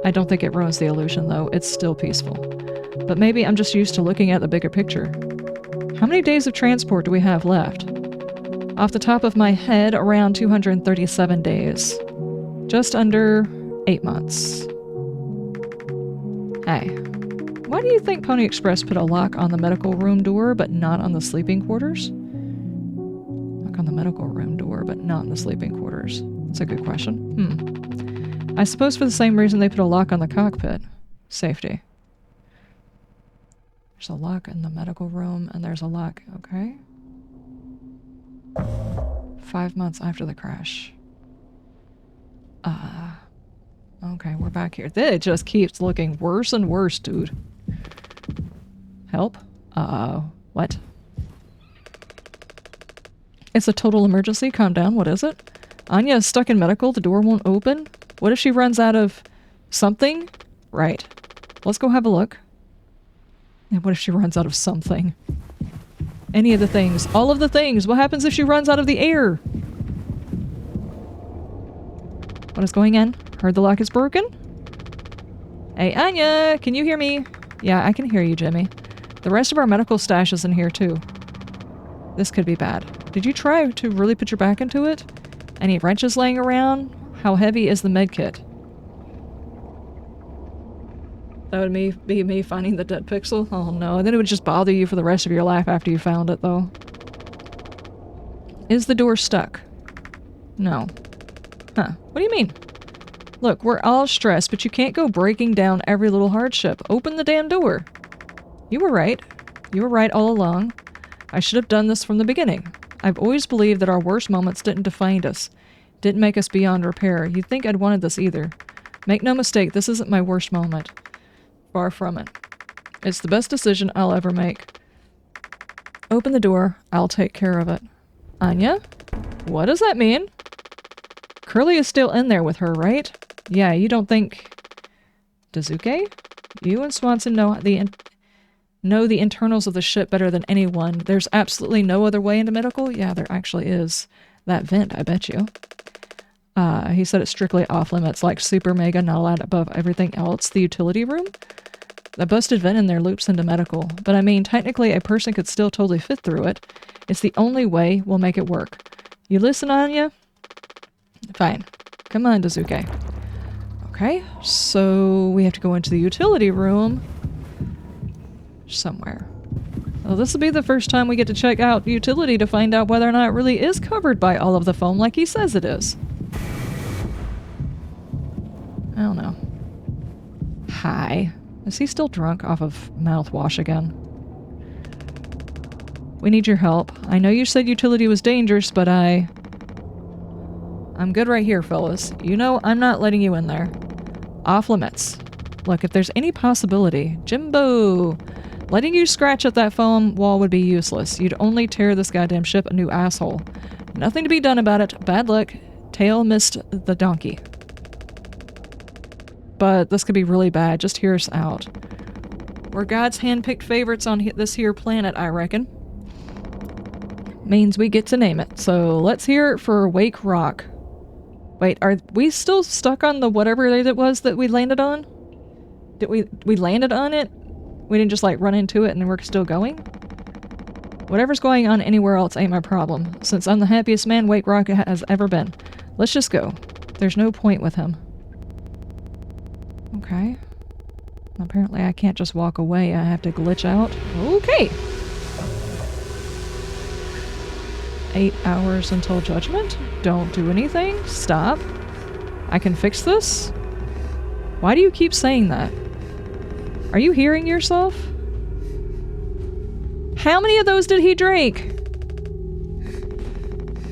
Speaker 1: I don't think it ruins the illusion, though. It's still peaceful. But maybe I'm just used to looking at the bigger picture. How many days of transport do we have left? Off the top of my head, around 237 days. Just under 8 months. Hey, why do you think Pony Express put a lock on the medical room door but not on the sleeping quarters? Lock on the medical room door but not in the sleeping quarters. That's a good question. I suppose for the same reason they put a lock on the cockpit. Safety. There's a lock in the medical room, and there's a lock. Okay. 5 months after the crash. Okay, we're back here. It just keeps looking worse and worse, dude. Help? What? It's a total emergency. Calm down. What is it? Anya is stuck in medical. The door won't open. What if she runs out of something? Right. Let's go have a look. And what if she runs out of something? Any of the things. All of the things. What happens if she runs out of the air? What is going on? Heard the lock is broken? Hey, Anya! Can you hear me? Yeah, I can hear you, Jimmy. The rest of our medical stash is in here, too. This could be bad. Did you try to really put your back into it? Any wrenches laying around? How heavy is the med kit? That would be me finding the dead pixel? Oh no, then it would just bother you for the rest of your life after you found it, though. Is the door stuck? No. Huh. What do you mean? Look, we're all stressed, but you can't go breaking down every little hardship. Open the damn door. You were right. You were right all along. I should have done this from the beginning. I've always believed that our worst moments didn't define us. Didn't make us beyond repair. You'd think I'd wanted this either. Make no mistake, this isn't my worst moment. Far from it. It's the best decision I'll ever make. Open the door. I'll take care of it. Anya? What does that mean? Curly is still in there with her, right? Yeah, you don't think... Dazuke? You and Swanson know the internals of the ship better than anyone. There's absolutely no other way into medical? Yeah, there actually is. That vent, I bet you. He said it's strictly off limits, like super mega, not allowed above everything else. The utility room? The busted vent in there loops into medical. But I mean, technically a person could still totally fit through it. It's the only way we'll make it work. You listen, Anya? Fine. Come on, Dazuke. Okay, so we have to go into the utility room somewhere. Well, this will be the first time we get to check out utility to find out whether or not it really is covered by all of the foam like he says it is. I don't know. Hi. Is he still drunk off of mouthwash again? We need your help. I know you said utility was dangerous, but I'm good right here, fellas. You know I'm not letting you in there. Off limits. Look, if there's any possibility, Jimbo, letting you scratch at that foam wall would be useless. You'd only tear this goddamn ship a new asshole. Nothing to be done about it. Bad luck. Tail missed the donkey. But this could be really bad. Just hear us out. We're God's hand-picked favorites on this here planet, I reckon. Means we get to name it. So let's hear it for Wake Rock. Wait, are we still stuck on the whatever it was that we landed on? Did we landed on it? We didn't just like run into it and we're still going? Whatever's going on anywhere else ain't my problem, since I'm the happiest man Wake Rock has ever been. Let's just go. There's no point with him. Okay. Apparently I can't just walk away. I have to glitch out. Okay. 8 hours until judgment? Don't do anything? Stop. I can fix this? Why do you keep saying that? Are you hearing yourself? How many of those did he drink?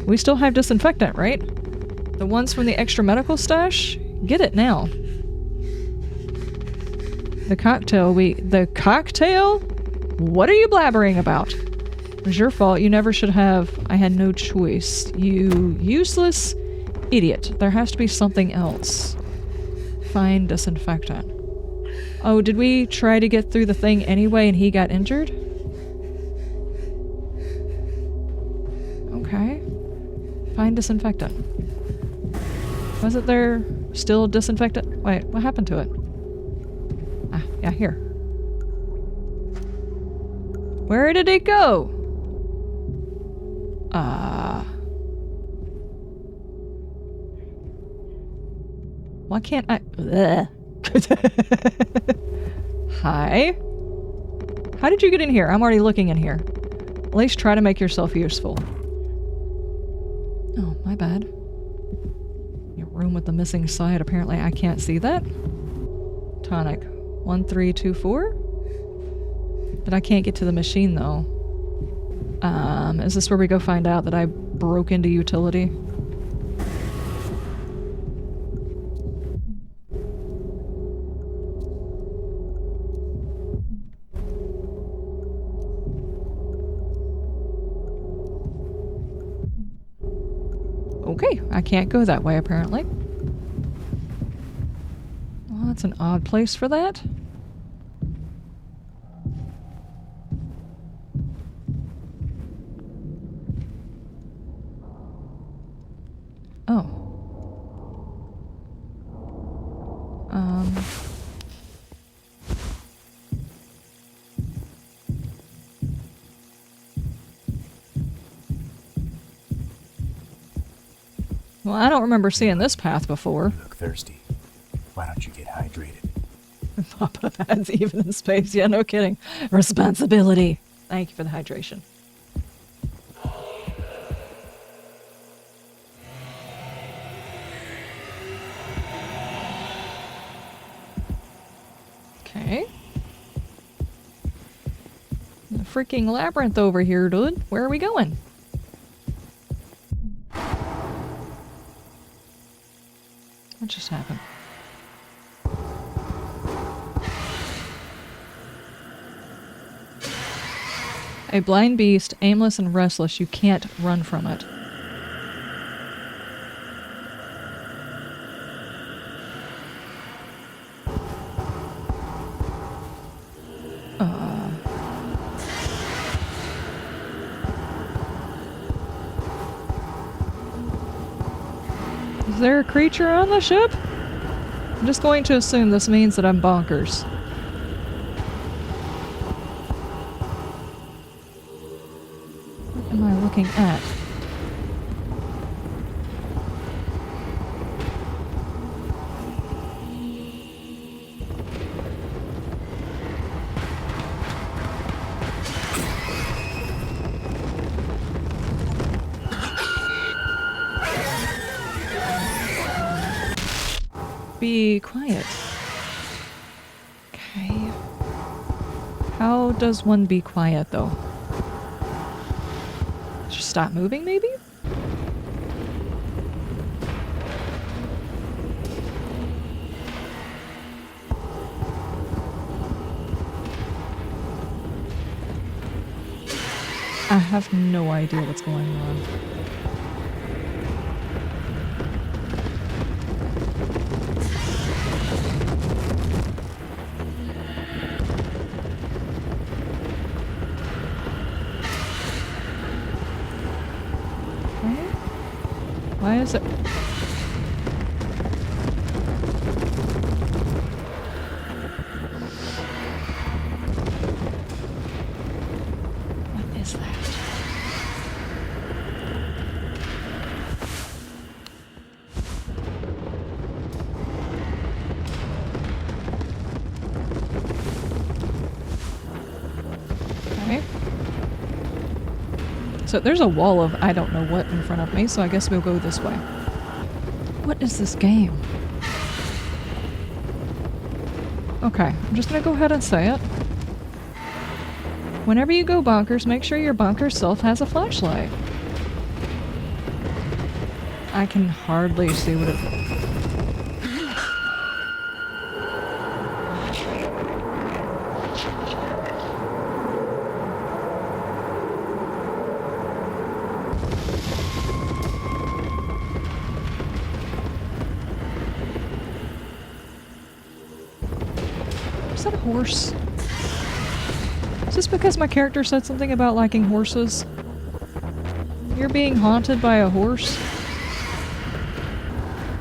Speaker 1: We still have disinfectant, right? The ones from the extra medical stash? Get it now. The cocktail The cocktail? What are you blabbering about? It was your fault. You never should have. I had no choice. You useless idiot. There has to be something else. Find disinfectant. Oh, did we try to get through the thing anyway and he got injured? Okay. Find disinfectant. Wasn't there still disinfectant? Wait, what happened to it? Ah, yeah, here. Where did it go? Why can't I? Hi. How did you get in here? I'm already looking in here. At least try to make yourself useful. Oh, my bad. Your room with the missing side. Apparently I can't see that. Tonic. 1324? But I can't get to the machine though. Is this where we go find out that I broke into utility? Okay, I can't go that way apparently. Well, that's an odd place for that. Oh. Well, I don't remember seeing this path before.
Speaker 5: You look thirsty. Why don't you get hydrated?
Speaker 1: Papa pads even in space. Yeah, no kidding. Responsibility. Thank you for the hydration. Okay. The freaking labyrinth over here, dude. Where are we going? What just happened? A blind beast, aimless and restless, you can't run from it. Is there a creature on the ship? I'm just going to assume this means that I'm bonkers. What am I looking at? Be quiet. Okay. How does one be quiet, though? Just stop moving, maybe? I have no idea what's going on. Why is it? What is that? Okay. So there's a wall of I don't know what in front of me, so I guess we'll go this way. What is this game? Okay, I'm just gonna go ahead and say it. Whenever you go bonkers, make sure your bonkers self has a flashlight. I can hardly see what it... Is that a horse? Is this because my character said something about liking horses? You're being haunted by a horse?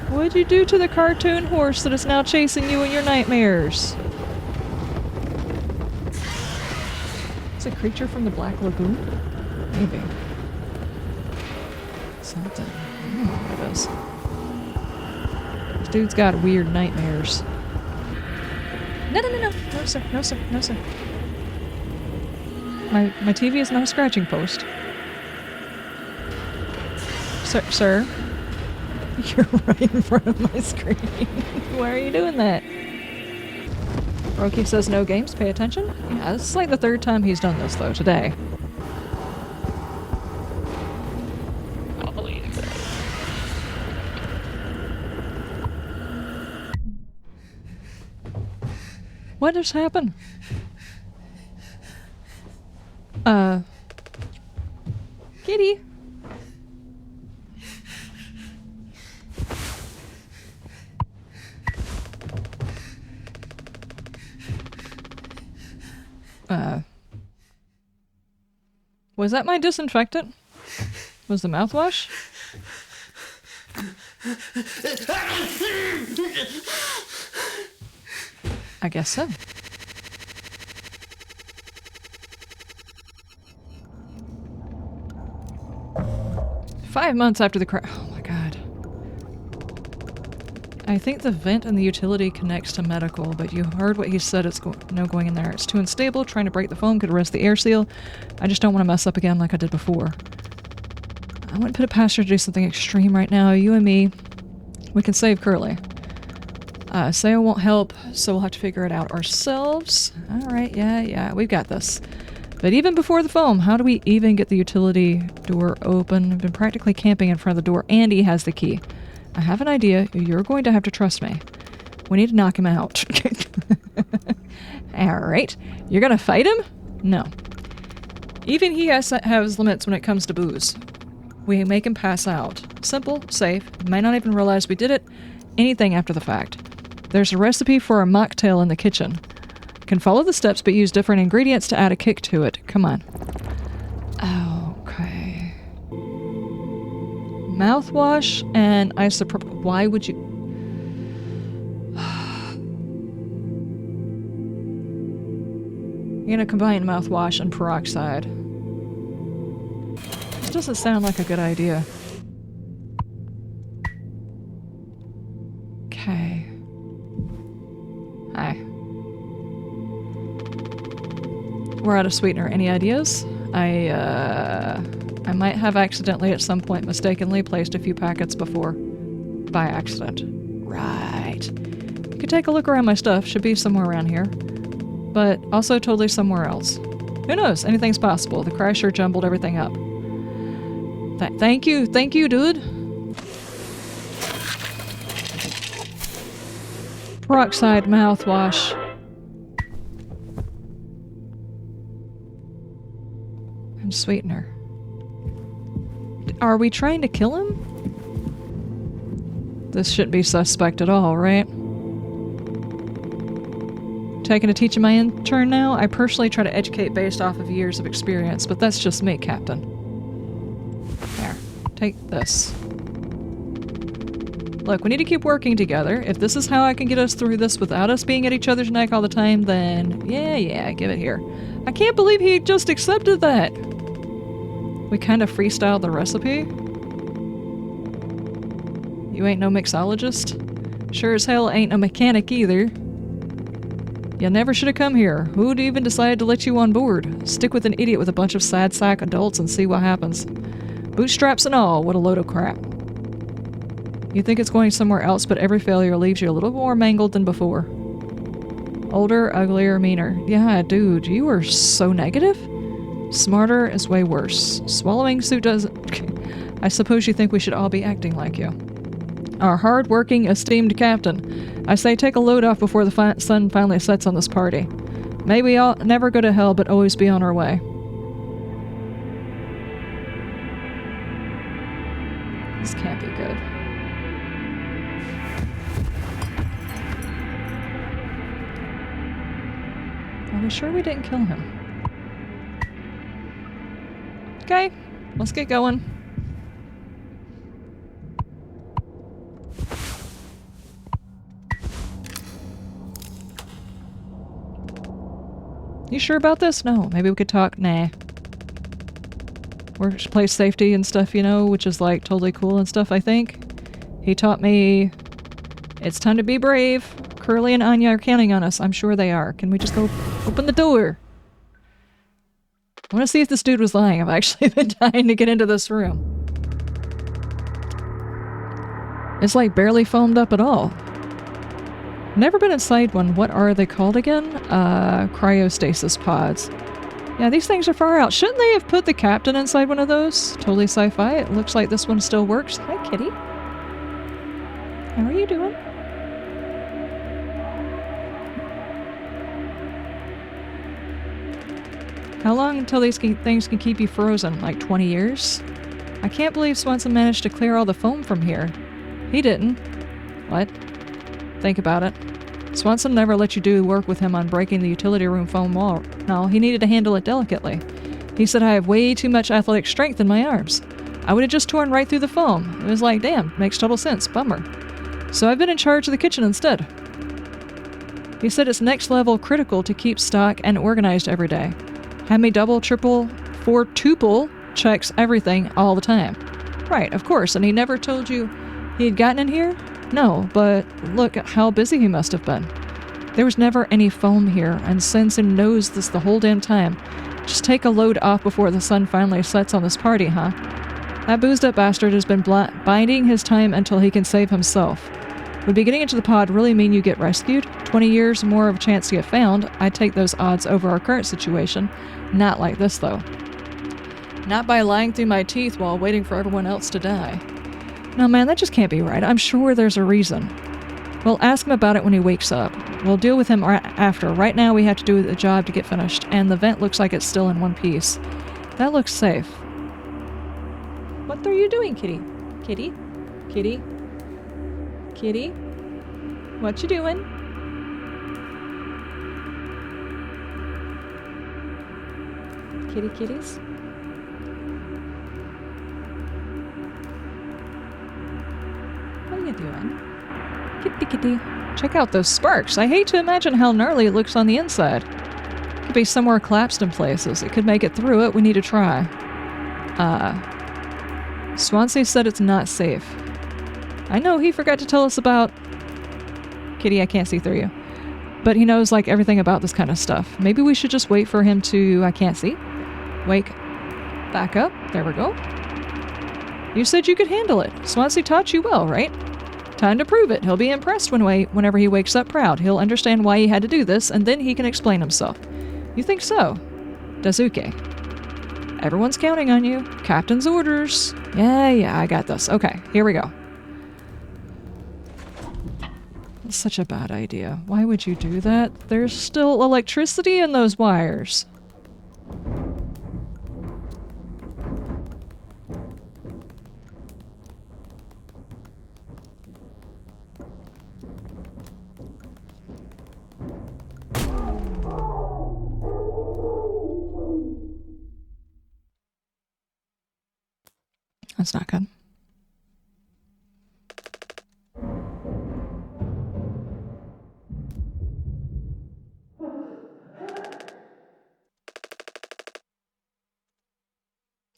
Speaker 1: What'd you do to the cartoon horse that is now chasing you in your nightmares? It's a creature from the Black Lagoon? Maybe. Something. I don't know what it is. This dude's got weird nightmares. No, no, no, no. No, sir. No, sir. No, sir. My TV is not a scratching post. Sir? You're right in front of my screen. Why are you doing that? Roki says no games, pay attention. Yeah, this is like the third time he's done this, though, today.
Speaker 3: I'll believe that.
Speaker 1: What just happened? Kitty. Was that my disinfectant? Was the mouthwash? I guess so. Five months after the crash. Oh my god. I think the vent and the utility connects to medical, but you heard what he said. It's no going in there. It's too unstable. Trying to break the foam could arrest the air seal. I just don't want to mess up again like I did before. I wouldn't put it past her to do something extreme right now. You and me, we can save Curly. Sayo won't help, so we'll have to figure it out ourselves. Alright, yeah, we've got this. But even before the foam, how do we even get the utility door open? I've been practically camping in front of the door. Andy has the key. I have an idea. You're going to have to trust me. We need to knock him out. Alright. You're gonna fight him? No. Even he has limits when it comes to booze. We make him pass out. Simple, safe, might not even realize we did it. Anything after the fact. There's a recipe for a mocktail in the kitchen. Can follow the steps but use different ingredients to add a kick to it. Come on. Okay. Mouthwash and isopropyl. Why would you? You're gonna combine mouthwash and peroxide. This doesn't sound like a good idea. Okay. Hi. We're out of sweetener. Any ideas? I might have accidentally at some point mistakenly placed a few packets before. By accident. Right. You could take a look around my stuff. Should be somewhere around here. But also totally somewhere else. Who knows? Anything's possible. The crash sure jumbled everything up. Thank you, dude. Peroxide mouthwash. And sweetener. Are we trying to kill him? This shouldn't be suspect at all, right? Taking a teaching my intern now? I personally try to educate based off of years of experience, but that's just me, Captain. There. Take this. Look, we need to keep working together. If this is how I can get us through this without us being at each other's neck all the time, then yeah, give it here. I can't believe he just accepted that! We kind of freestyled the recipe. You ain't no mixologist? Sure as hell ain't a mechanic either. You never should have come here. Who'd even decide to let you on board? Stick with an idiot with a bunch of sad sack adults and see what happens. Bootstraps and all, what a load of crap. You think it's going somewhere else, but every failure leaves you a little more mangled than before. Older, uglier, meaner. Yeah, dude, you are so negative. Smarter is way worse. Swallowing suit doesn't... I suppose you think we should all be acting like you. Our hard-working, esteemed captain. I say take a load off before the sun finally sets on this party. May we all never go to hell, but always be on our way. This can't be good. Are we sure we didn't kill him? Okay, let's get going. You sure about this? No, maybe we could talk. Nah. Workplace safety and stuff, you know, which is like totally cool and stuff, I think. He taught me it's time to be brave. Curly and Anya are counting on us. I'm sure they are. Can we just go open the door? I want to see if this dude was lying. I've actually been dying to get into this room. It's like barely foamed up at all. Never been inside one. What are they called again? Cryostasis pods. Yeah, these things are far out. Shouldn't they have put the captain inside one of those? Totally sci-fi. It looks like this one still works. Hi, kitty. How are you doing? How long until these things can keep you frozen? Like 20 years? I can't believe Swanson managed to clear all the foam from here. He didn't. What? Think about it. Swanson never let you do work with him on breaking the utility room foam wall. No, he needed to handle it delicately. He said I have way too much athletic strength in my arms. I would have just torn right through the foam. It was like, damn, makes total sense. Bummer. So I've been in charge of the kitchen instead. He said it's next level critical to keep stock and organized every day. Had me double, triple, quadruple checks everything all the time. Right, of course, and he never told you he had gotten in here? No, but look at how busy he must have been. There was never any foam here, and Sensen knows this the whole damn time. Just take a load off before the sun finally sets on this party, huh? That boozed-up bastard has been biding his time until he can save himself. Would be getting into the pod really mean you get rescued? 20 years more of a chance to get found. I'd take those odds over our current situation. Not like this, though. Not by lying through my teeth while waiting for everyone else to die. No, man, that just can't be right. I'm sure there's a reason. We'll ask him about it when he wakes up. We'll deal with him after. Right now, we have to do the job to get finished, and the vent looks like it's still in one piece. That looks safe. What are you doing, kitty? Kitty? Kitty? Kitty? What you doing? Kitty kitties? you doing? Kitty kitty. Check out those sparks. I hate to imagine how gnarly it looks on the inside. Could be somewhere collapsed in places. It could make it through it. We need to try. Swansea said it's not safe. I know he forgot to tell us about... Kitty, I can't see through you. But he knows, like, everything about this kind of stuff. Maybe we should just wait for him to... I can't see. Wake. Back up. There we go. You said you could handle it. Swansea taught you well, right? Time to prove it. He'll be impressed whenever he wakes up proud. He'll understand why he had to do this, and then he can explain himself. You think so? Daisuke. Everyone's counting on you. Captain's orders. Yeah, I got this. Okay, here we go. That's such a bad idea. Why would you do that? There's still electricity in those wires. That's not good.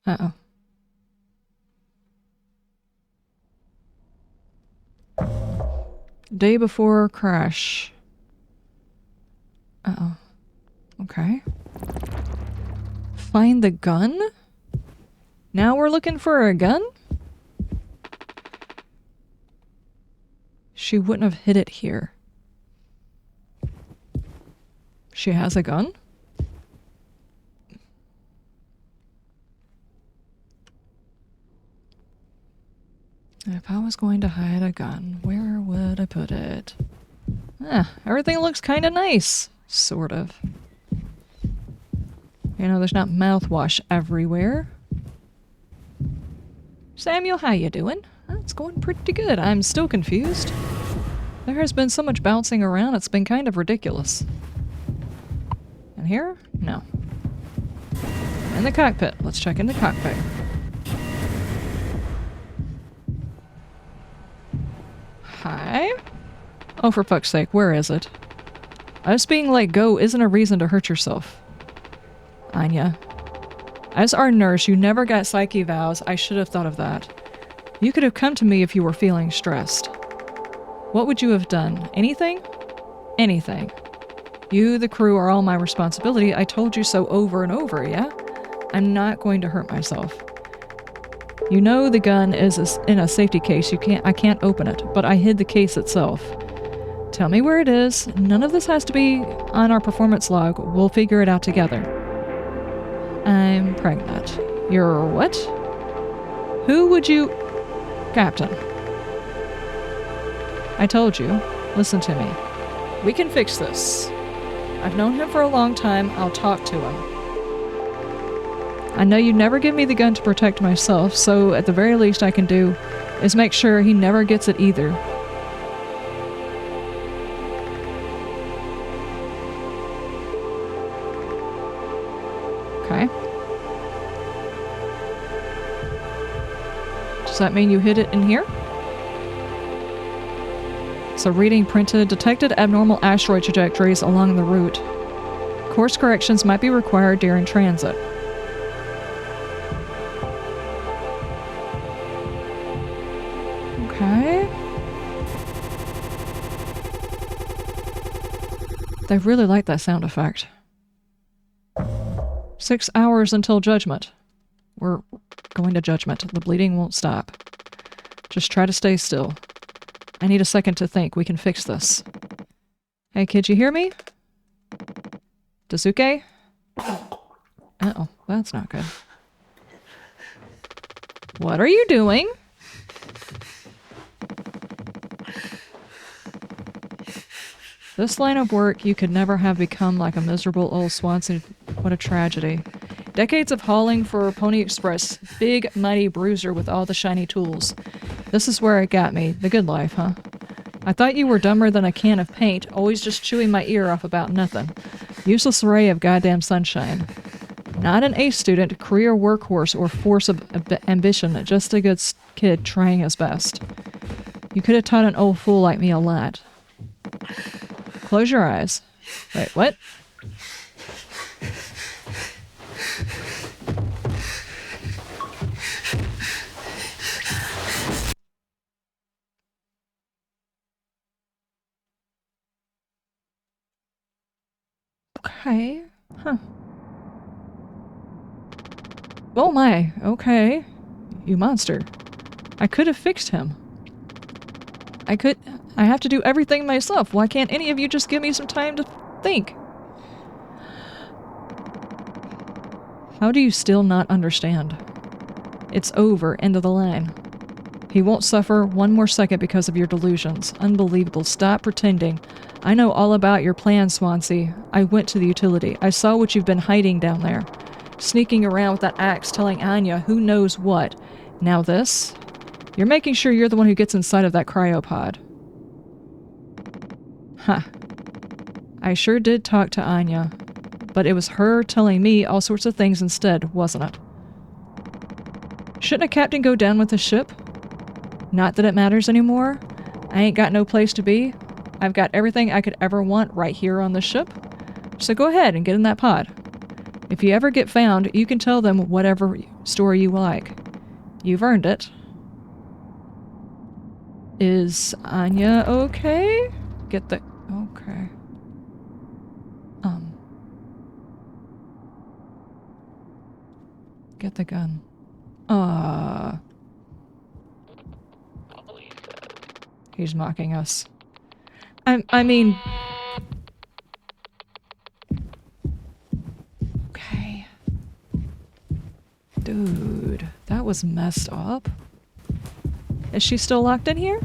Speaker 1: Uh-oh. Day before crash. Uh-oh. Okay. Find the gun? Now we're looking for a gun? She wouldn't have hid it here. She has a gun? If I was going to hide a gun, where would I put it? Everything looks kind of nice. Sort of. You know, there's not mouthwash everywhere. Samuel, how you doing? It's going pretty good. I'm still confused. There has been so much bouncing around, it's been kind of ridiculous. And here? No. In the cockpit. Let's check in the cockpit. Hi? Oh, for fuck's sake, where is it? Us being let go isn't a reason to hurt yourself. Anya. As our nurse, you never got psyche vows. I should have thought of that. You could have come to me if you were feeling stressed. What would you have done? Anything? Anything. You, the crew, are all my responsibility. I told you so over and over, yeah? I'm not going to hurt myself. You know the gun is in a safety case. I can't open it, but I hid the case itself. Tell me where it is. None of this has to be on our performance log. We'll figure it out together. I'm pregnant. You're what? Who would you... Captain. I told you. Listen to me. We can fix this. I've known him for a long time. I'll talk to him. I know you never give me the gun to protect myself, so at the very least I can do is make sure he never gets it either. Okay. Does that mean you hid it in here? So reading printed, detected abnormal asteroid trajectories along the route. Course corrections might be required during transit. Okay. They really like that sound effect. 6 hours until judgment. We're going to judgment. The bleeding won't stop. Just try to stay still. I need a second to think. We can fix this. Hey, kid, you hear me? Daisuke? Uh-oh, that's not good. What are you doing? This line of work, you could never have become like a miserable old Swanson. What a tragedy. Decades of hauling for Pony Express. Big, mighty bruiser with all the shiny tools. This is where it got me. The good life, huh? I thought you were dumber than a can of paint, always just chewing my ear off about nothing. Useless ray of goddamn sunshine. Not an A student, career workhorse, or force of ambition, just a good kid trying his best. You could have taught an old fool like me a lot. Close your eyes. Wait, what? Okay. Huh. Oh my. Okay. You monster. I could have fixed him. I have to do everything myself. Why can't any of you just give me some time to think? How do you still not understand? It's over. End of the line. He won't suffer one more second because of your delusions. Unbelievable. Stop pretending. I know all about your plan, Swansea. I went to the utility. I saw what you've been hiding down there. Sneaking around with that axe telling Anya who knows what. Now this? You're making sure you're the one who gets inside of that cryopod. Huh. I sure did talk to Anya. But it was her telling me all sorts of things instead, wasn't it? Shouldn't a captain go down with the ship? Not that it matters anymore. I ain't got no place to be. I've got everything I could ever want right here on the ship. So go ahead and get in that pod. If you ever get found, you can tell them whatever story you like. You've earned it. Is Anya okay? Get the... Okay. Get the gun. He's mocking us. I mean... Okay. Dude, that was messed up. Is she still locked in here?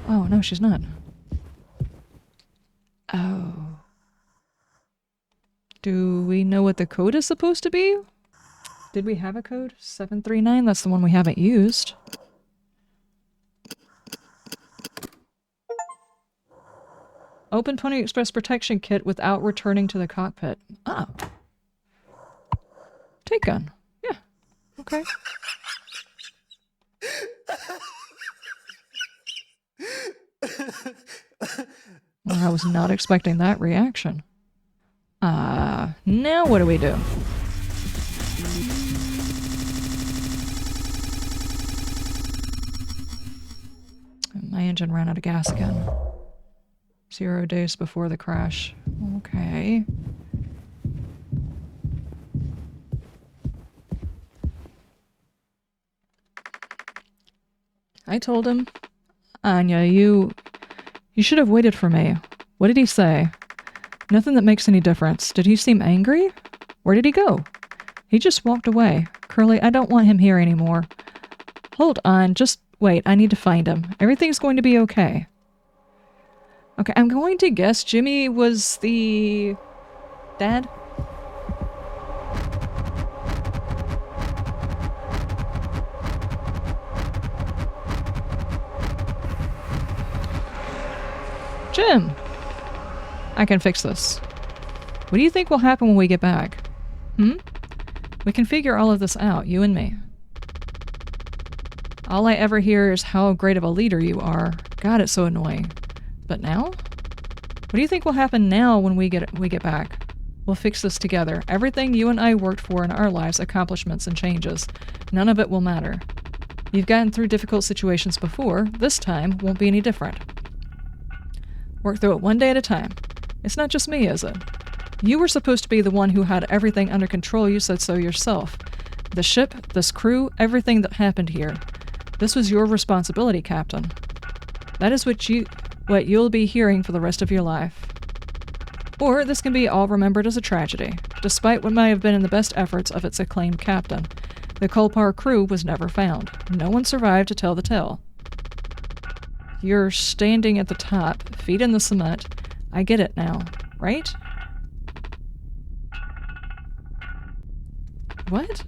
Speaker 1: Oh, no, she's not. Oh. Do we know what the code is supposed to be? Did we have a code? 739? That's the one we haven't used. Open Pony Express protection kit without returning to the cockpit. Oh. Take gun. Yeah. Okay. Well, I was not expecting that reaction. Now what do we do? My engine ran out of gas again. 0 days before the crash. Okay. I told him, Anya, you should have waited for me. What did he say? Nothing that makes any difference. Did he seem angry? Where did he go? He just walked away. Curly, I don't want him here anymore. Hold on, just wait. I need to find him. Everything's going to be okay. Okay, I'm going to guess Jimmy was the... dad? Jim! I can fix this. What do you think will happen when we get back? We can figure all of this out, you and me. All I ever hear is how great of a leader you are. God, it's so annoying. But now? What do you think will happen now when we get back? We'll fix this together. Everything you and I worked for in our lives, accomplishments and changes. None of it will matter. You've gotten through difficult situations before. This time won't be any different. Work through it one day at a time. It's not just me, is it? You were supposed to be the one who had everything under control. You said so yourself. The ship, this crew, everything that happened here. This was your responsibility, Captain. That is what you'll be hearing for the rest of your life. Or this can be all remembered as a tragedy, despite what might have been in the best efforts of its acclaimed captain. The Tulpar crew was never found. No one survived to tell the tale. You're standing at the top, feet in the cement. I get it now, right? What?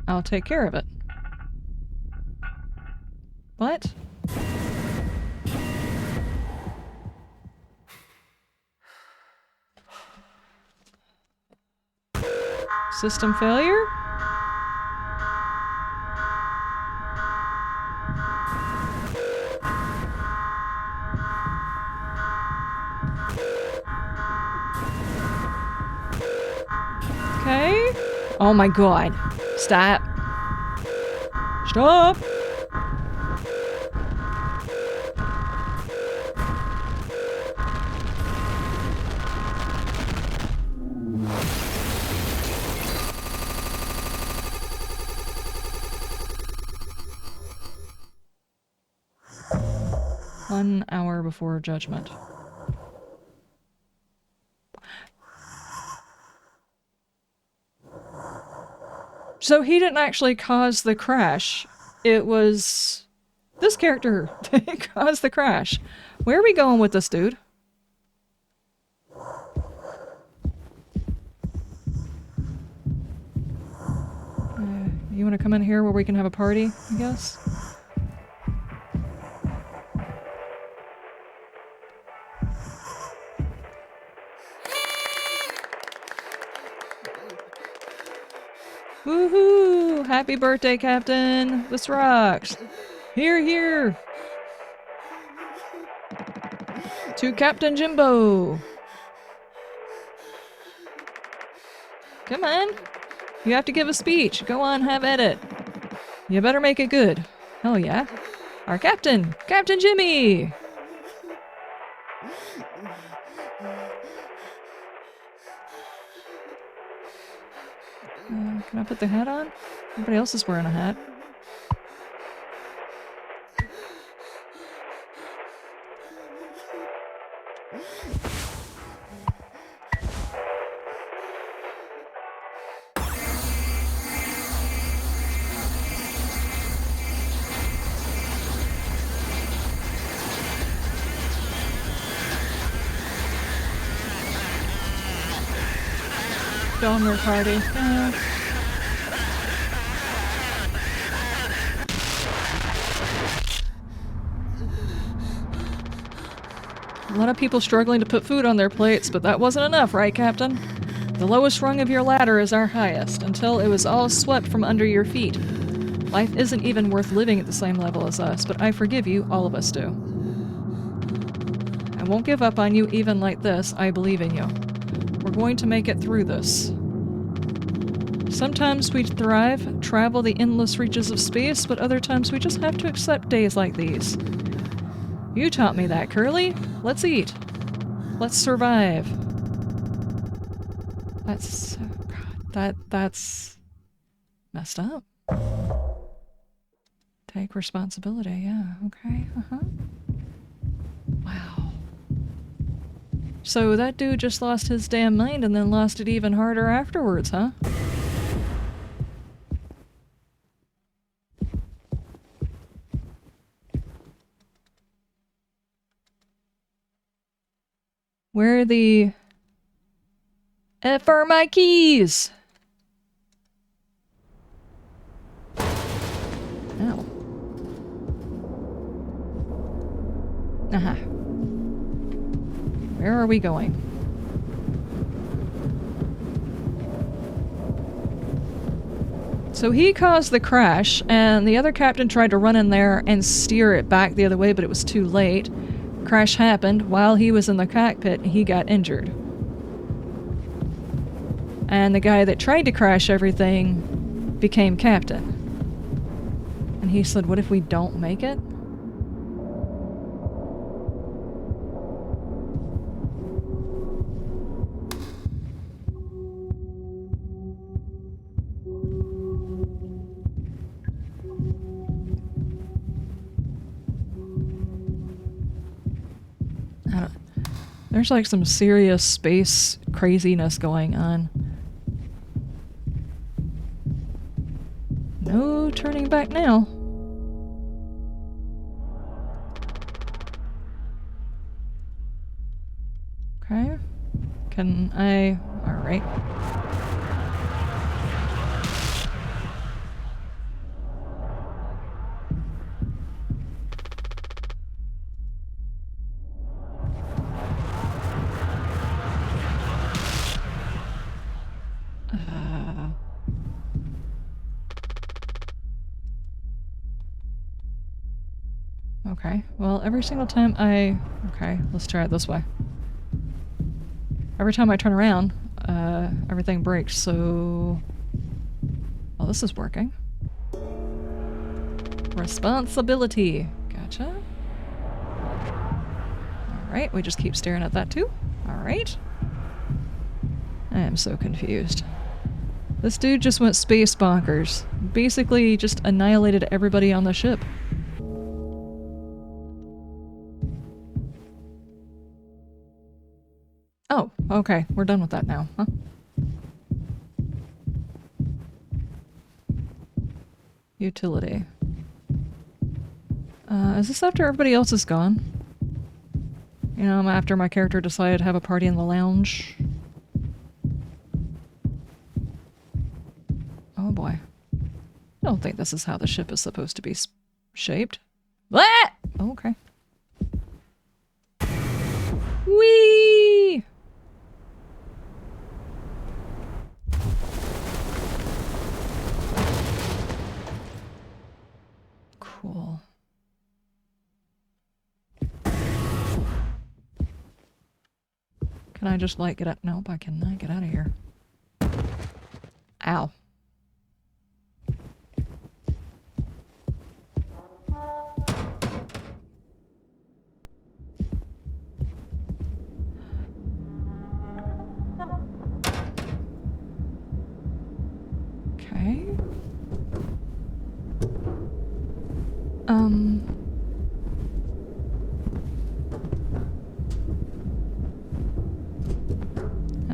Speaker 1: I'll take care of it. What? System failure? Okay. Oh my god. Stop. Stop! 1 hour before judgment. So he didn't actually cause the crash. It was this character that caused the crash. Where are we going with this dude? You want to come in here where we can have a party, I guess? Woohoo! Happy birthday, Captain! This rocks! Here, here! To Captain Jimbo! Come on! You have to give a speech. Go on, have at it. You better make it good. Hell yeah. Our captain! Captain Jimmy! Can I put the hat on? Everybody else is wearing a hat. Donor party. Yeah. A lot of people struggling to put food on their plates, but that wasn't enough, right, Captain? The lowest rung of your ladder is our highest, until it was all swept from under your feet. Life isn't even worth living at the same level as us, but I forgive you, all of us do. I won't give up on you even like this, I believe in you. We're going to make it through this. Sometimes we thrive, travel the endless reaches of space, but other times we just have to accept days like these. You taught me that, Curly. Let's eat. Let's survive. That's... God, that's... messed up. Take responsibility, yeah, okay, Wow. So that dude just lost his damn mind and then lost it even harder afterwards, huh? Where the F are my keys? Ow. Aha. Where are we going? So he caused the crash, and the other captain tried to run in there and steer it back the other way, but it was too late. Crash happened. While he was in the cockpit, he got injured. And the guy that tried to crash everything became captain. And he said, what if we don't make it? There's like some serious space craziness going on. No turning back now. Okay. Can I... Alright. Okay, well, every single time I... Okay, let's try it this way. Every time I turn around, everything breaks, so... Well, this is working. Responsibility. Gotcha. Alright, we just keep staring at that too. Alright. I am so confused. This dude just went space bonkers. Basically just annihilated everybody on the ship. Oh, okay. We're done with that now, huh? Utility. Is this after everybody else is gone? You know, after my character decided to have a party in the lounge? Oh boy. I don't think this is how the ship is supposed to be shaped. Ah! Oh, okay. Whee! Cool. Can I just, like, get out? Nope, I cannot get out of here. Ow. Okay.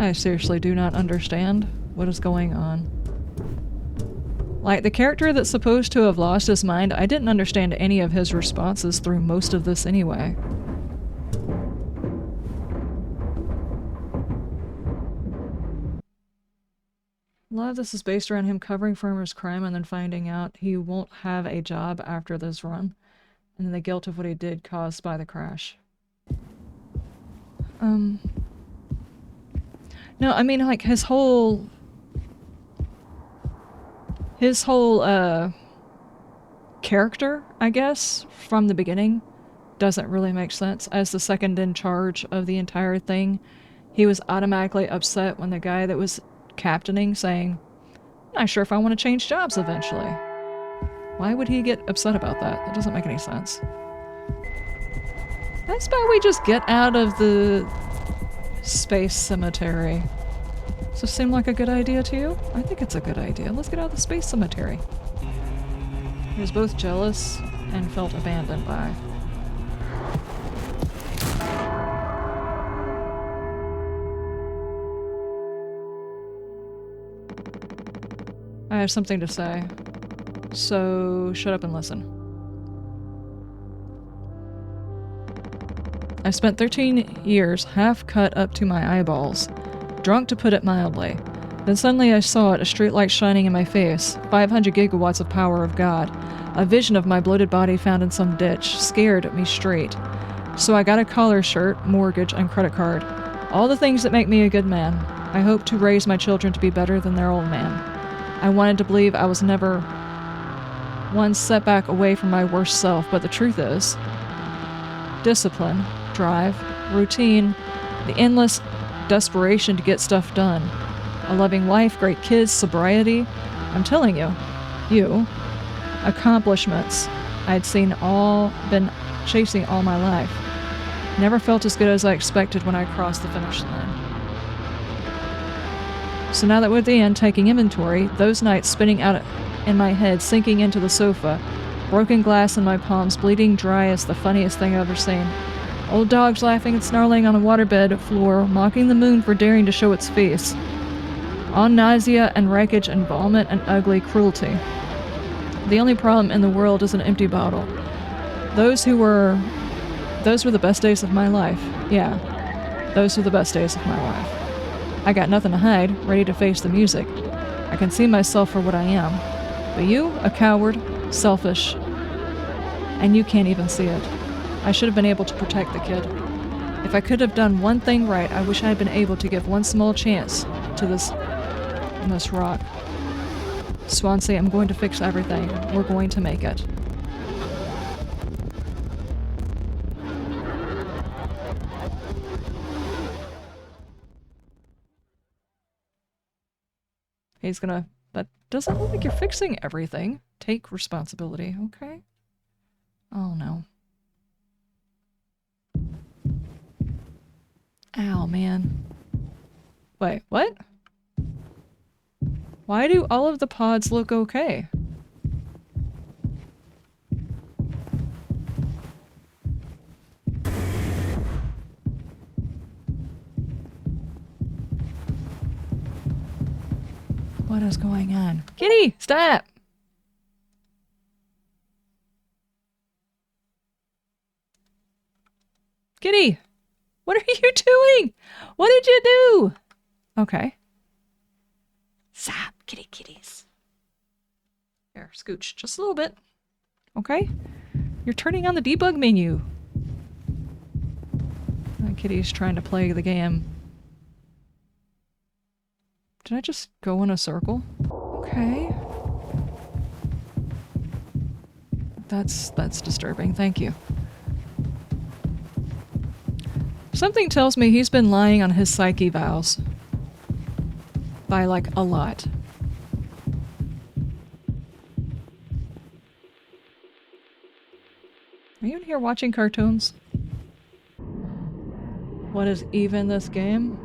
Speaker 1: I seriously do not understand what is going on. Like, the character that's supposed to have lost his mind, I didn't understand any of his responses through most of this anyway. A lot of this is based around him covering for his crime and then finding out he won't have a job after this run, and then the guilt of what he did caused by the crash. No, I mean, like, his whole, character, I guess, from the beginning, doesn't really make sense. As the second in charge of the entire thing, he was automatically upset when the guy that was captaining saying, "I'm not sure if I want to change jobs eventually." Why would he get upset about that? That doesn't make any sense. How about we just get out of the space cemetery? Does this seem like a good idea to you? I think it's a good idea. Let's get out of the space cemetery. He was both jealous and felt abandoned by. I have something to say, so shut up and listen. I spent 13 years half cut up to my eyeballs, drunk to put it mildly. Then suddenly I saw it, a streetlight shining in my face, 500 gigawatts of power of God, a vision of my bloated body found in some ditch, scared me straight. So I got a collar shirt, mortgage, and credit card. All the things that make me a good man. I hope to raise my children to be better than their old man. I wanted to believe I was never one setback away from my worst self, but the truth is, discipline, drive, routine, the endless desperation to get stuff done, a loving wife, great kids, sobriety, I'm telling you, accomplishments I'd been chasing all my life. Never felt as good as I expected when I crossed the finish line. So now that we're at the end, taking inventory, those nights spinning out in my head, sinking into the sofa, broken glass in my palms, bleeding dry is the funniest thing I've ever seen. Old dogs laughing and snarling on a waterbed floor, mocking the moon for daring to show esse face. On nausea and wreckage and vomit and ugly cruelty. The only problem in the world is an empty bottle. Those were the best days of my life. Yeah, those were the best days of my life. I got nothing to hide, ready to face the music. I can see myself for what I am. But you, a coward, selfish, and you can't even see it. I should have been able to protect the kid. If I could have done one thing right, I wish I had been able to give one small chance to this rock. Swansea, I'm going to fix everything. We're going to make it. He's gonna... That doesn't look like you're fixing everything. Take responsibility, okay? Oh no. Ow, man. Wait, what? Why do all of the pods look okay? What is going on? Kitty, stop! Kitty! What are you doing? What did you do? Okay. Stop, kitties. Here, scooch. Just a little bit. Okay? You're turning on the debug menu. Kitty's trying to play the game. Did I just go in a circle? Okay. That's disturbing. Thank you. Something tells me he's been lying on his psyche vows. By, like, a lot. Are you in here watching cartoons? What is even this game?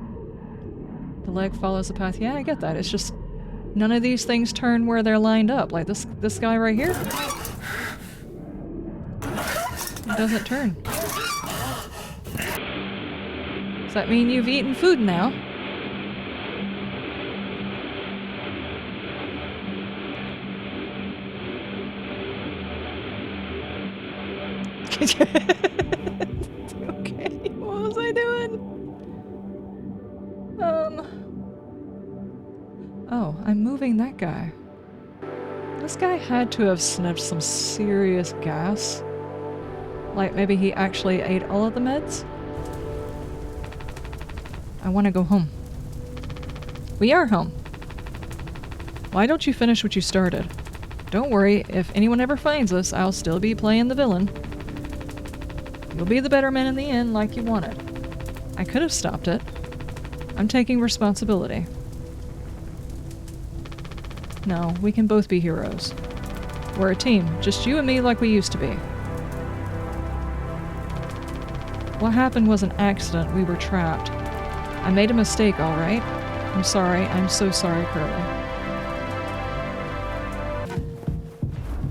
Speaker 1: The leg follows the path. Yeah, I get that. It's just none of these things turn where they're lined up. Like this guy right here. It doesn't turn. Does that mean you've eaten food now? Okay, what was I doing? Oh, I'm moving that guy. This guy had to have sniffed some serious gas. Like maybe he actually ate all of the meds? I want to go home. We are home. Why don't you finish what you started? Don't worry, if anyone ever finds us, I'll still be playing the villain. You'll be the better man in the end like you wanted. I could have stopped it. I'm taking responsibility. No, we can both be heroes. We're a team, just you and me like we used to be. What happened was an accident. We were trapped. I made a mistake, alright? I'm sorry. I'm so sorry, Curly.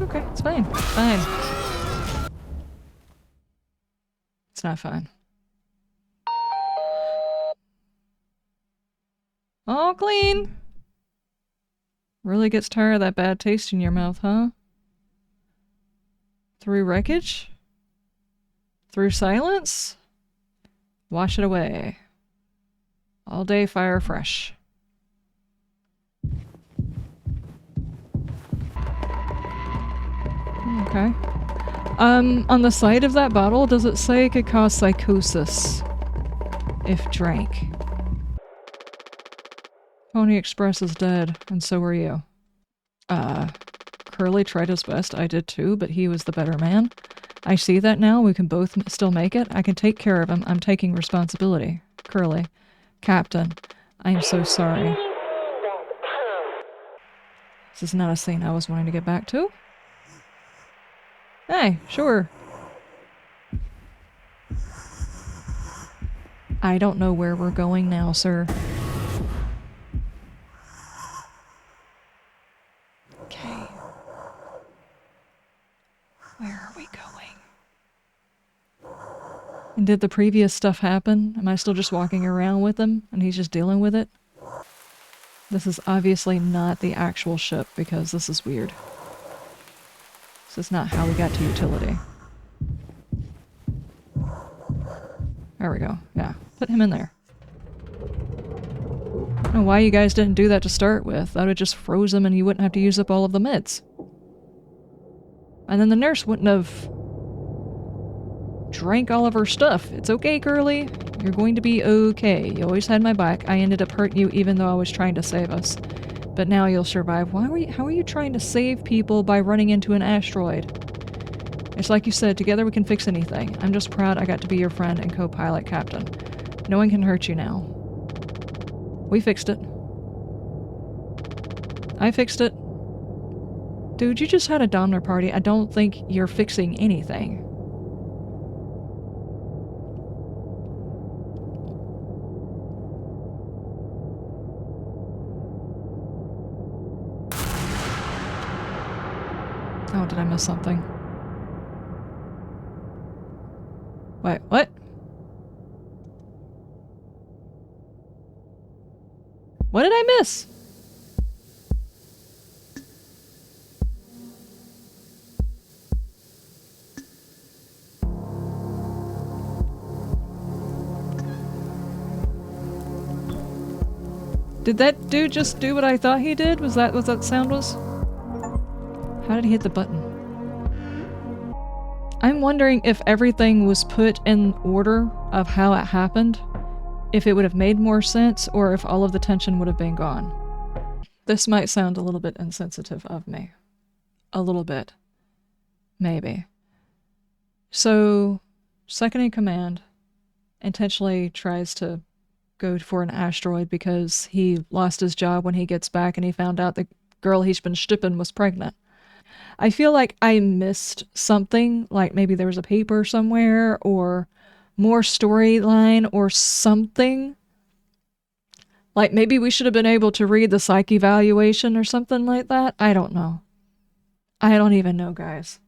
Speaker 1: Okay, it's fine. It's fine. It's not fine. All clean! Really gets tired of that bad taste in your mouth, huh? Through wreckage? Through silence? Wash it away. All day fire fresh. Okay. On the side of that bottle, does it say it could cause psychosis if drank? Pony Express is dead, and so are you. Curly tried his best. I did too, but he was the better man. I see that now. We can both still make it. I can take care of him. I'm taking responsibility. Curly. Captain. I am so sorry. This is not a scene I was wanting to get back to. Hey, sure. I don't know where we're going now, sir. Okay. Where are we going? And did the previous stuff happen? Am I still just walking around with him and he's just dealing with it? This is obviously not the actual ship because this is weird. This is not how we got to utility. There we go. Yeah, put him in there. I don't know why you guys didn't do that to start with. That would have just froze him and you wouldn't have to use up all of the meds. And then the nurse wouldn't have drank all of her stuff. It's okay, Curly. You're going to be okay. You always had my back. I ended up hurting you even though I was trying to save us. But now you'll survive. How are you trying to save people by running into an asteroid? It's like you said, together we can fix anything. I'm just proud I got to be your friend and co-pilot captain. No one can hurt you now. We fixed it. I fixed it. Dude, you just had a Domner party. I don't think you're fixing anything. Oh, did I miss something? Wait, what? What did I miss? Did that dude just do what I thought he did? Was that what that sound was? How did he hit the button? I'm wondering if everything was put in order of how it happened, if it would have made more sense, or if all of the tension would have been gone. This might sound a little bit insensitive of me. A little bit. Maybe. So, second in command intentionally tries to go for an asteroid because he lost his job when he gets back and he found out the girl he's been shipping was pregnant. I feel like I missed something, like maybe there was a paper somewhere or more storyline or something. Like maybe we should have been able to read the psych evaluation or something like that. I don't know. I don't even know, guys.